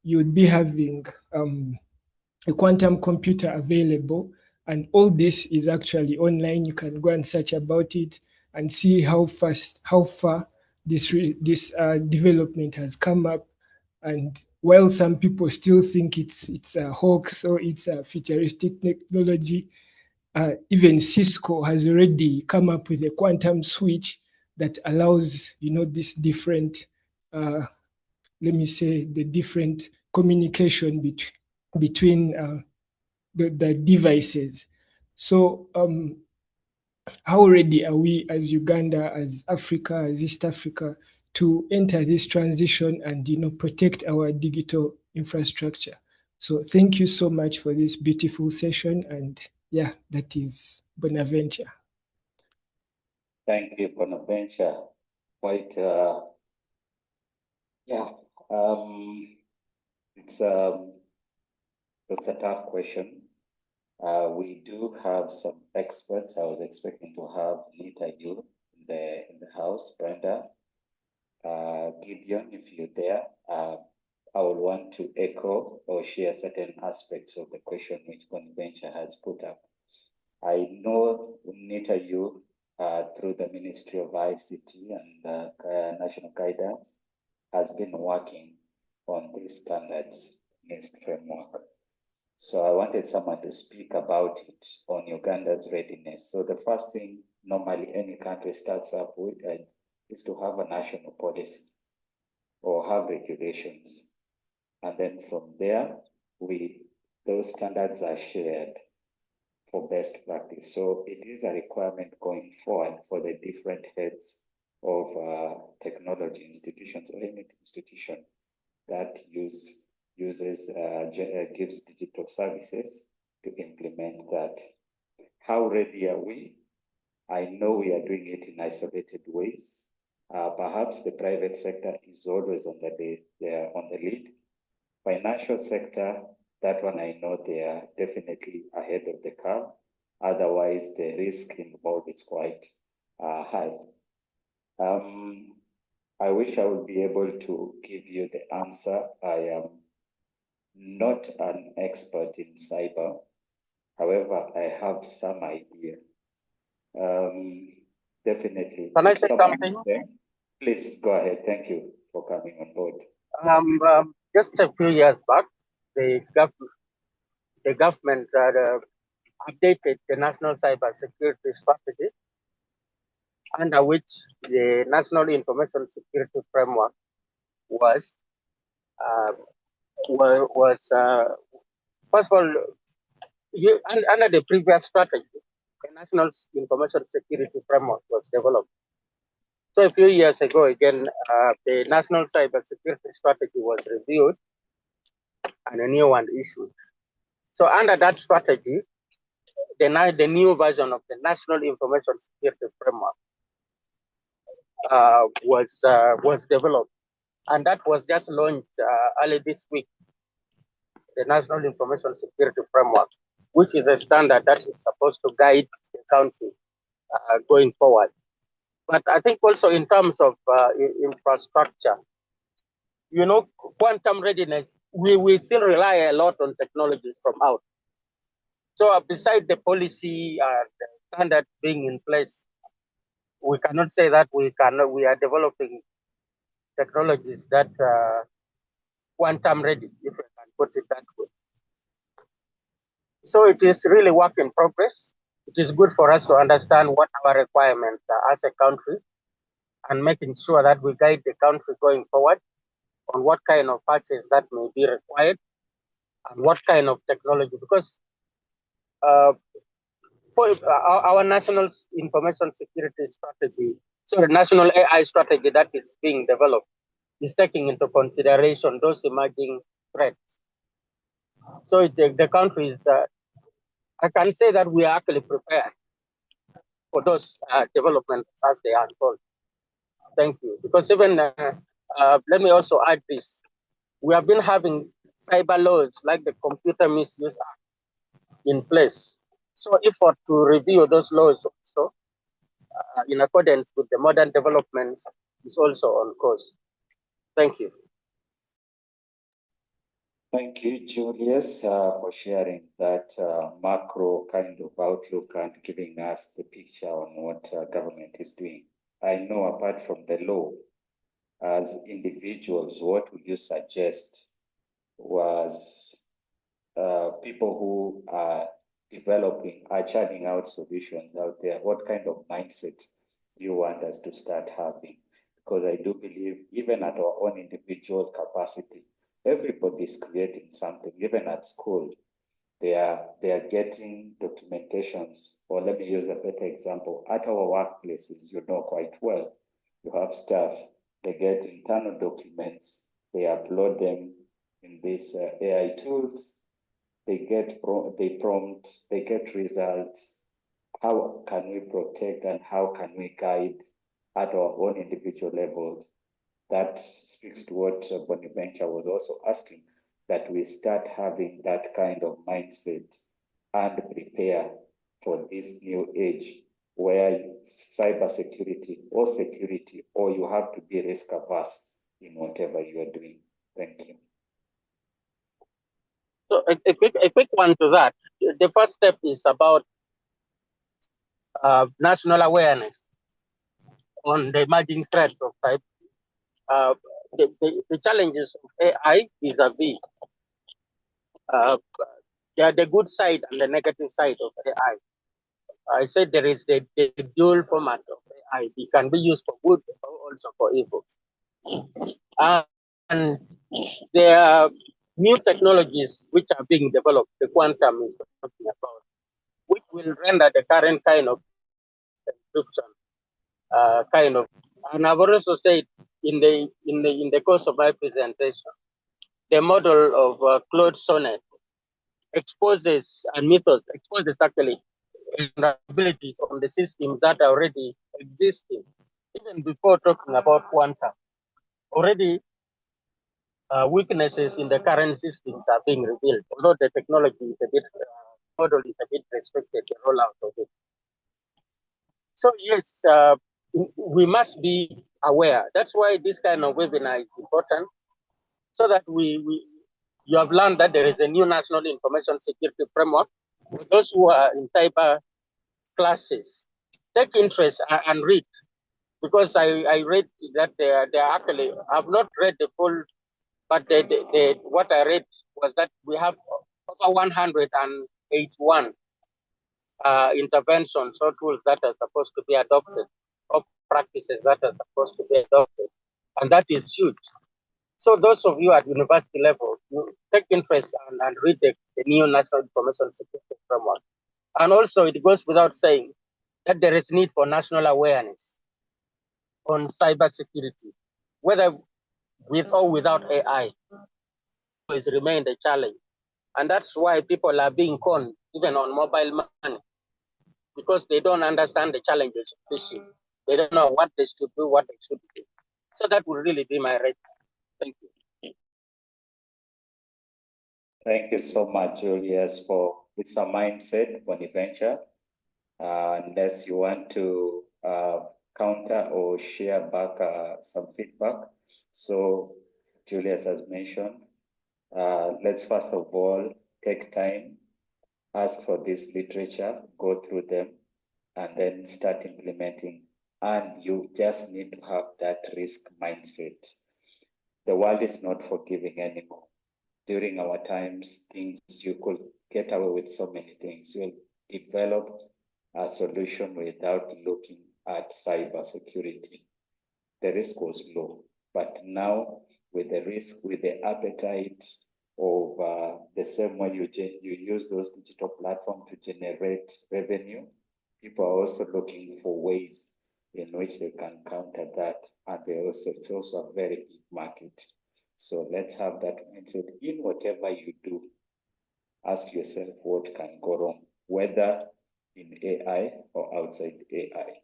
[SPEAKER 10] you would be having a quantum computer available, And all this is actually online. You can go and search about it and see how far this development has come up. And while some people still think it's a hoax or it's a futuristic technology, even Cisco has already come up with a quantum switch that allows, this different, let me say, the different communication between the devices. So how ready are we as Uganda, as Africa, as East Africa, to enter this transition and protect our digital infrastructure? So thank you so much for this beautiful session, and yeah, that is Bonaventure.
[SPEAKER 4] Thank you, Bonaventure. Quite, it's a tough question. We do have some experts. I was expecting to have NITA-U in the house, Brenda, Gideon, if you're there. I would want to echo or share certain aspects of the question which Bonaventure has put up. I know NITA-U through the Ministry of ICT and National Guidance has been working on these standards NIST framework. So I wanted someone to speak about it on Uganda's readiness. So the first thing normally any country starts up with is to have a national policy or have regulations. And then from there, those standards are shared for best practice. So it is a requirement going forward for the different heads of technology institutions or any institution that gives digital services to implement that. How ready are we? I know we are doing it in isolated ways. Perhaps the private sector is always on the lead. Financial sector, that one I know they are definitely ahead of the curve. Otherwise, the risk involved is quite high. I wish I would be able to give you the answer. I am not an expert in cyber. However, I have some idea. Definitely.
[SPEAKER 6] Can I say something?
[SPEAKER 4] Please go ahead. Thank you for coming on board.
[SPEAKER 6] Just a few years back, the government updated the National Cyber Security Strategy, under which the National Information Security Framework was first of all, under the previous strategy, the National Information Security Framework was developed. So a few years ago, again, the National Cyber Security Strategy was reviewed and a new one issued. So under that strategy, the new version of the National Information Security Framework was developed, and that was just launched early this week. The National Information Security Framework, which is a standard that is supposed to guide the country going forward. But I think also in terms of infrastructure, quantum readiness, we still rely a lot on technologies from out. So beside the policy the standard being in place, we cannot say that we are developing technologies that quantum ready, if I can put it that way. So it is really work in progress. It is good for us to understand what our requirements are as a country and making sure that we guide the country going forward on what kind of patches that may be required and what kind of technology, because for our national information security strategy, so the national AI strategy that is being developed is taking into consideration those emerging threats. So the country is, I can say that we are actually prepared for those developments as they unfold. Thank you. Because even, let me also add this. We have been having cyber laws like the Computer Misuse Act in place. So effort to review those laws also in accordance with the modern developments is also on course. Thank you.
[SPEAKER 4] Thank you, Julius, for sharing that macro kind of outlook and giving us the picture on what government is doing. I know apart from the law, as individuals, what would you suggest was people who are churning out solutions out there, what kind of mindset do you want us to start having? Because I do believe even at our own individual capacity, everybody is creating something. Even at school, they are getting documentations. Or let me use a better example. At our workplaces, you know quite well, you have staff, they get internal documents, they upload them in these AI tools, they get prompts, they get results. How can we protect and how can we guide at our own individual levels? That speaks to what Bonaventure was also asking, that we start having that kind of mindset and prepare for this new age where cybersecurity or security, or you have to be risk averse in whatever you are doing. Thank you.
[SPEAKER 6] So a quick one to that. The first step is about national awareness on the emerging threats of cyber. The challenges of AI vis-a-vis the good side and the negative side of AI. I said there is the dual format of AI. It can be used for good or also for evil. And there are new technologies which are being developed, the quantum is talking about, which will render the current kind of encryption kind of. And I've also said in the course of my presentation, the model of Claude Sonnet exposes actually vulnerabilities on the systems that are already existing. Even before talking about quantum, already weaknesses in the current systems are being revealed, although the technology is a bit, model is a bit restricted, the rollout of it. So yes, we must be aware. That's why this kind of webinar is important, so that you have learned that there is a new national information security framework. For those who are in cyber classes, take interest and read, because I read that they are actually, I've not read the full, but what I read was that we have over 181 interventions or tools that are supposed to be adopted, or practices that are supposed to be adopted, and that is huge. So those of you at university level, you take interest and read the new National Information Security Framework. And also it goes without saying that there is need for national awareness on cybersecurity, whether with or without AI, has remained a challenge. And that's why people are being conned, even on mobile money, because they don't understand the challenges of phishing. They don't know what they should do, what they should do. So that would really be my rating. Thank you.
[SPEAKER 4] Thank you so much, Julius, for it's a mindset Bonaventure. Unless you want to counter or share back some feedback. So Julius has mentioned, let's first of all take time, ask for this literature, go through them, and then start implementing. And you just need to have that risk mindset. The world is not forgiving anymore. During our times, things you could get away with so many things. You'll develop a solution without looking at cybersecurity. The risk was low, but now with the risk, with the appetite of the same way you use those digital platforms to generate revenue, people are also looking for ways in which they can counter that, and it's also a very big market. So let's have that mindset in whatever you do. Ask yourself what can go wrong, whether in AI or outside AI.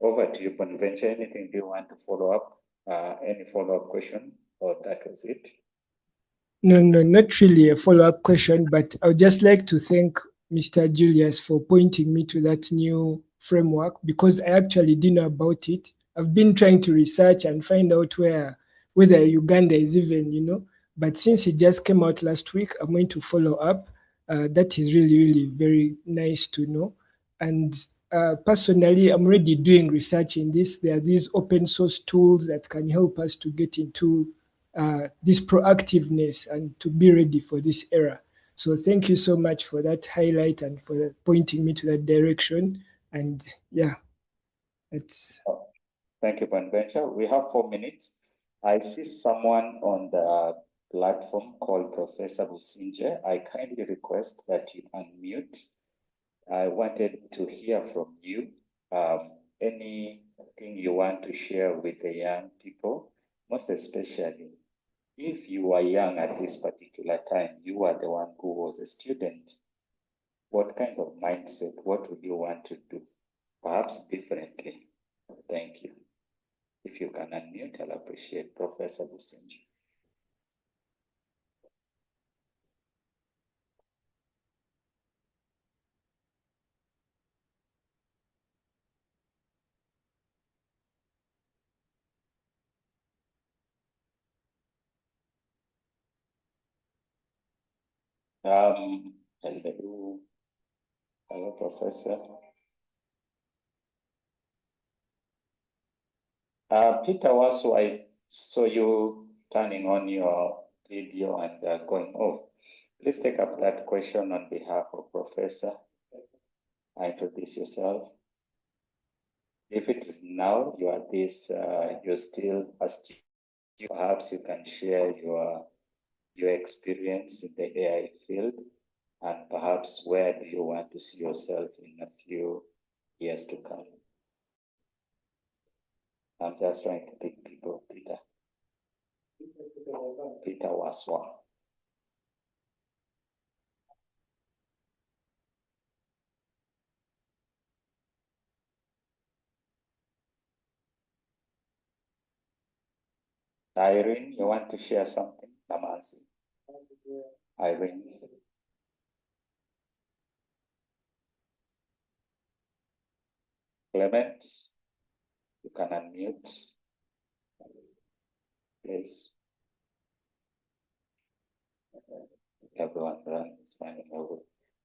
[SPEAKER 4] Over to you, Bonaventure. Anything do you want to follow up? Any follow-up question, or that was it?
[SPEAKER 10] No, not really a follow-up question, but I would just like to thank Mr. Julius for pointing me to that new framework, because I actually didn't know about it. I've been trying to research and find out whether Uganda is even, But since it just came out last week, I'm going to follow up. That is really, really very nice to know. And personally, I'm already doing research in this. There are these open source tools that can help us to get into this proactiveness and to be ready for this era. So thank you so much for that highlight and for pointing me to that direction. And yeah, it's.
[SPEAKER 4] Thank you, Brenda. We have 4 minutes. I see someone on the platform called Professor Businje. I kindly request that you unmute. I wanted to hear from you. Anything you want to share with the young people, most especially if you were young at this particular time, you were the one who was a student. What kind of mindset, what would you want to do? Perhaps differently. Thank you. If you can unmute, I'll appreciate Professor Businji. Hello, Professor. Peter Wasu, I saw you turning on your video and going off. Please take up that question on behalf of Professor. Introduce yourself. If it is now, you are this, you're still a student, perhaps you can share your experience in the AI field, and perhaps where do you want to see yourself in a few years to come? I'm just trying to pick people. Peter Waswa. Irene, you want to share something? Namasi. Irene. Clement, you can unmute. Please. Everyone is finding over.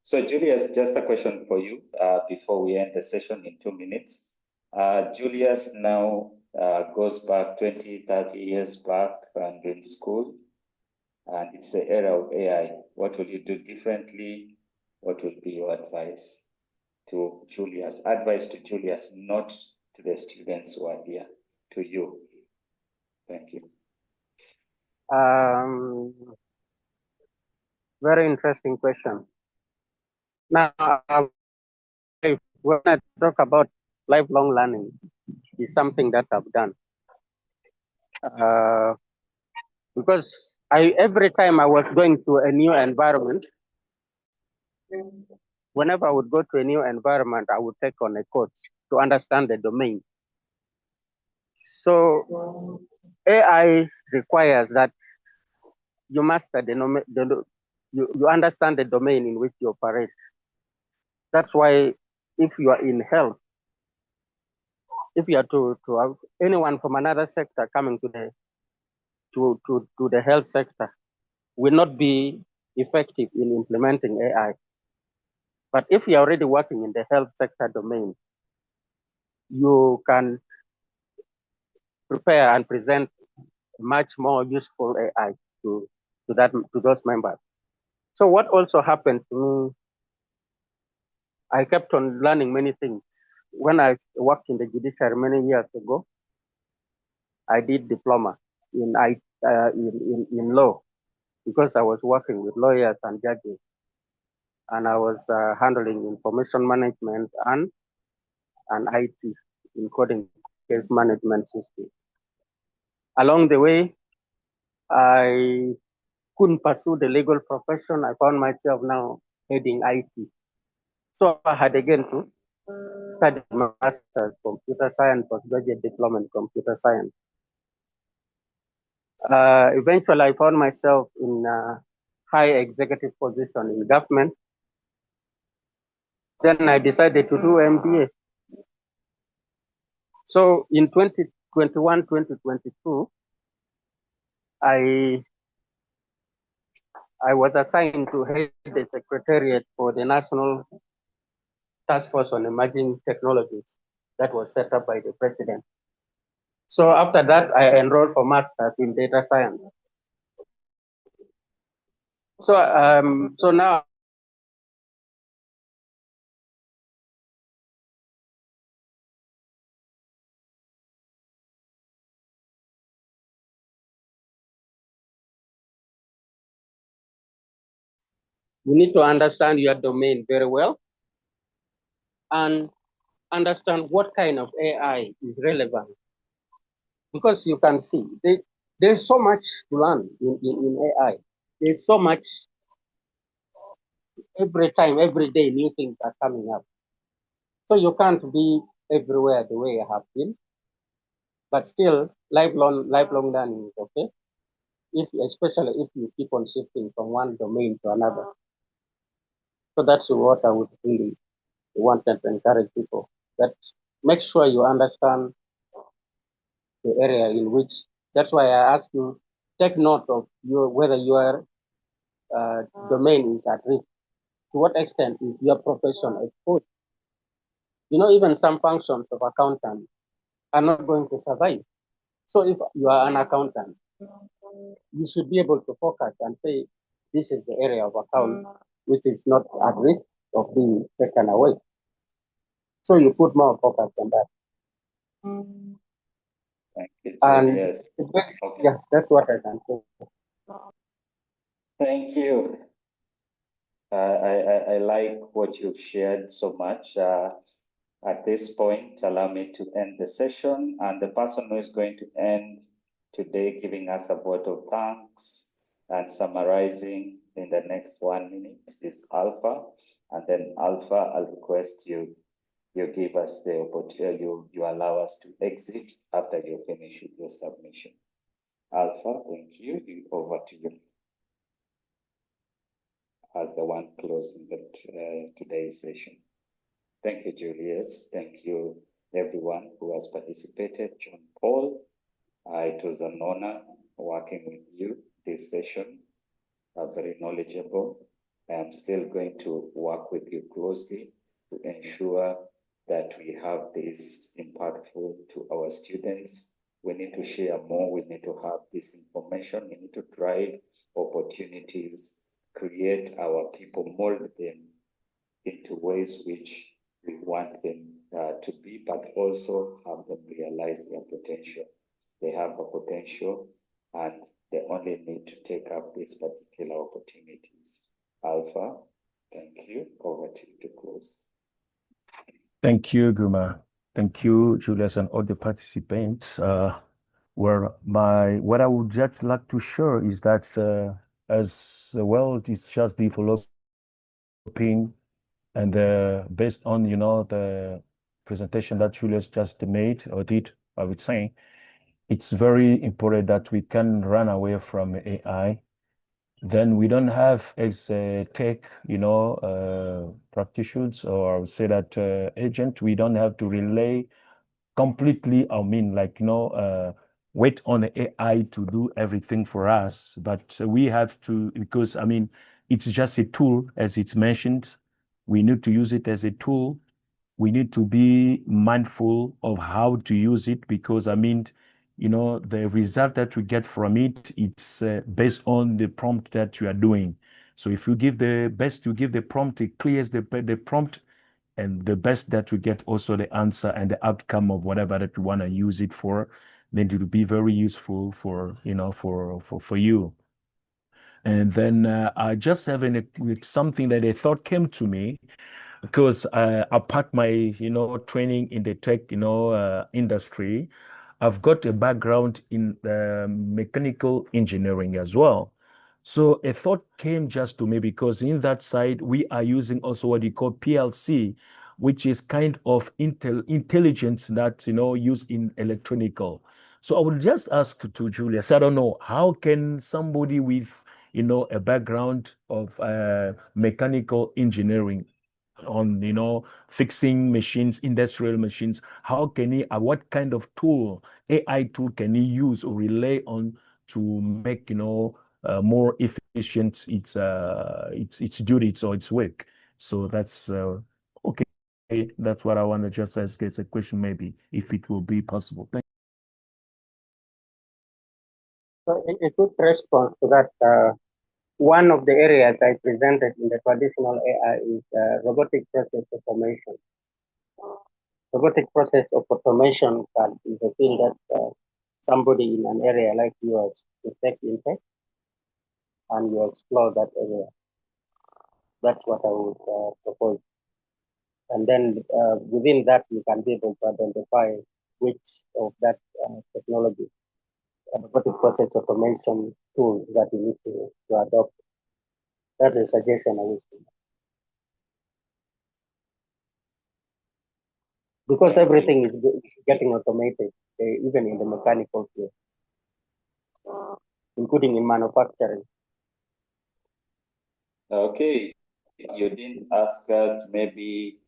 [SPEAKER 4] So Julius, just a question for you before we end the session in 2 minutes. Julius now goes back 20, 30 years back and in school, and it's the era of AI. What will you do differently? What would be your advice to Julius? Advice to Julius, not to the students who are here, to you. Thank you.
[SPEAKER 6] Very interesting question. Now, when I talk about lifelong learning, is something that I've done. Because every time I was going to a new environment, whenever I would go to a new environment, I would take on a course to understand the domain. So AI requires that you master you understand the domain in which you operate. That's why if you are in health, if you are to have anyone from another sector coming to the health sector, will not be effective in implementing AI. But if you're already working in the health sector domain, you can prepare and present much more useful AI to those members. So what also happened to me, I kept on learning many things. When I worked in the judiciary many years ago, I did diploma in law because I was working with lawyers and judges, and I was handling information management and IT, including case management system. Along the way, I couldn't pursue the legal profession. I found myself now heading IT. So I had again to study my master's computer science, postgraduate diploma in computer science. Eventually, I found myself in a high executive position in government. Then I decided to do MBA. So in 2021, 2022, I I was assigned to head the secretariat for the National Task Force on Emerging Technologies that was set up by the president. So after that, I enrolled for masters in data science. So now you need to understand your domain very well and understand what kind of AI is relevant. Because you can see there's so much to learn in AI. There's so much every time, every day, new things are coming up. So you can't be everywhere the way you have been, but still lifelong learning is okay. Especially if you keep on shifting from one domain to another. So that's what I would really wanted to encourage people, that make sure you understand the area in which, that's why I ask you, take note of whether your domain is at risk. To what extent is your profession exposed? Even some functions of accountant are not going to survive. So if you are an accountant, you should be able to focus and say, this is the area of account which is not at risk of being taken away. So you put more focus on that.
[SPEAKER 4] Thank you.
[SPEAKER 6] And
[SPEAKER 4] Yes. Okay.
[SPEAKER 6] yeah, that's what I can say.
[SPEAKER 4] Thank you. I like what you've shared so much. At this point, allow me to end the session, and the person who is going to end today giving us a vote of thanks and summarizing in the next 1 minute is Alpha. And then Alpha, I'll request you give us the opportunity, you allow us to exit after you finish with your submission. Alpha, thank you. Over to you as the one closing today's session. Thank you, Julius. Thank you, everyone who has participated. John Paul, it was an honor working with you this session. Very knowledgeable. I am still going to work with you closely to ensure that we have this impactful to our students. We need to share more. We need to have this information. We need to drive opportunities, create our people, mold them into ways which we want them to be, but also have them realize their potential. They have a potential and they only need to take up these particular opportunities. Alpha, thank you. Over to you to close.
[SPEAKER 7] Thank you, Guma. Thank you, Julius, and all the participants. What I would just like to share is that as the world is just developing, and based on the presentation that Julius just made or did, I would say, it's very important that we can run away from AI. Then we don't have as tech, practitioners, or I would say that agent, we don't have to rely completely, wait on the AI to do everything for us. But we have to, because, it's just a tool, as it's mentioned. We need to use it as a tool. We need to be mindful of how to use it, because, the result that we get from it, it's based on the prompt that you are doing. So if you give the best, you give the prompt, it clears the prompt, and the best that we get also the answer and the outcome of whatever that we want to use it for, then it will be very useful for you. And then I just have something that a thought came to me, because apart my training in the tech industry, I've got a background in mechanical engineering as well. So a thought came just to me, because in that side we are using also what you call PLC, which is kind of intelligence that used in electronical. So I would just ask to Julius, I don't know, how can somebody with a background of mechanical engineering on fixing machines, industrial machines, how can he, what kind of tool, AI tool, can he use or rely on to make more efficient its duties or its work. So that's okay. That's what I want to just ask as a question, maybe if it will be possible. Thank
[SPEAKER 6] So a good response to that. One of the areas I presented in the traditional AI is robotic process automation. Robotic process of automation is a field that somebody in an area like yours to take intake and you explore that area. That's what I would propose. And then within that, you can be able to identify which of that technology, robotic process automation tool that you need to adopt. That's a suggestion I would say. Because everything is getting automated, even in the mechanical field, including in manufacturing.
[SPEAKER 4] Okay, you didn't ask us, maybe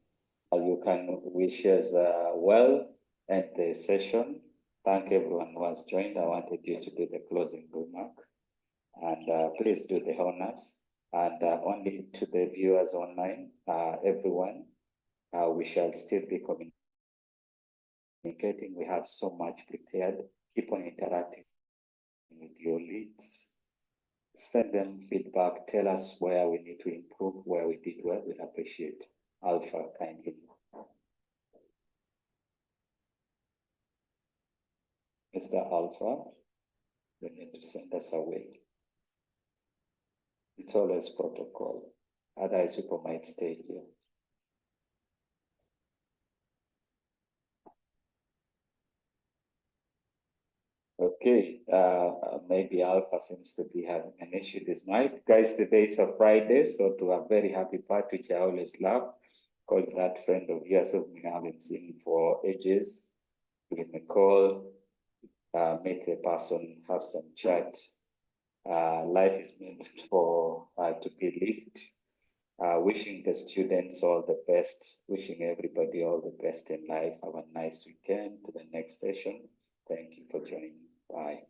[SPEAKER 4] you can wish us well at the session. Thank everyone who has joined. I wanted you to do the closing remark. And please do the honors. And only to the viewers online, everyone, we shall still be communicating. We have so much prepared. Keep on interacting with your leads. Send them feedback. Tell us where we need to improve, where we did well. We appreciate. Alpha, kindly. Mr. Alpha, you need to send us away. It's always protocol. Otherwise, people might stay here. Okay, maybe Alpha seems to be having an issue this night. Guys, today is a Friday, so to a very happy part, which I always love, call that friend of yours whom we haven't seen for ages. Give him a call, meet the person, have some chat. Life is meant for to be lived. Wishing the students all the best, wishing everybody all the best in life. Have a nice weekend. To the next session. Thank you for joining. Bye.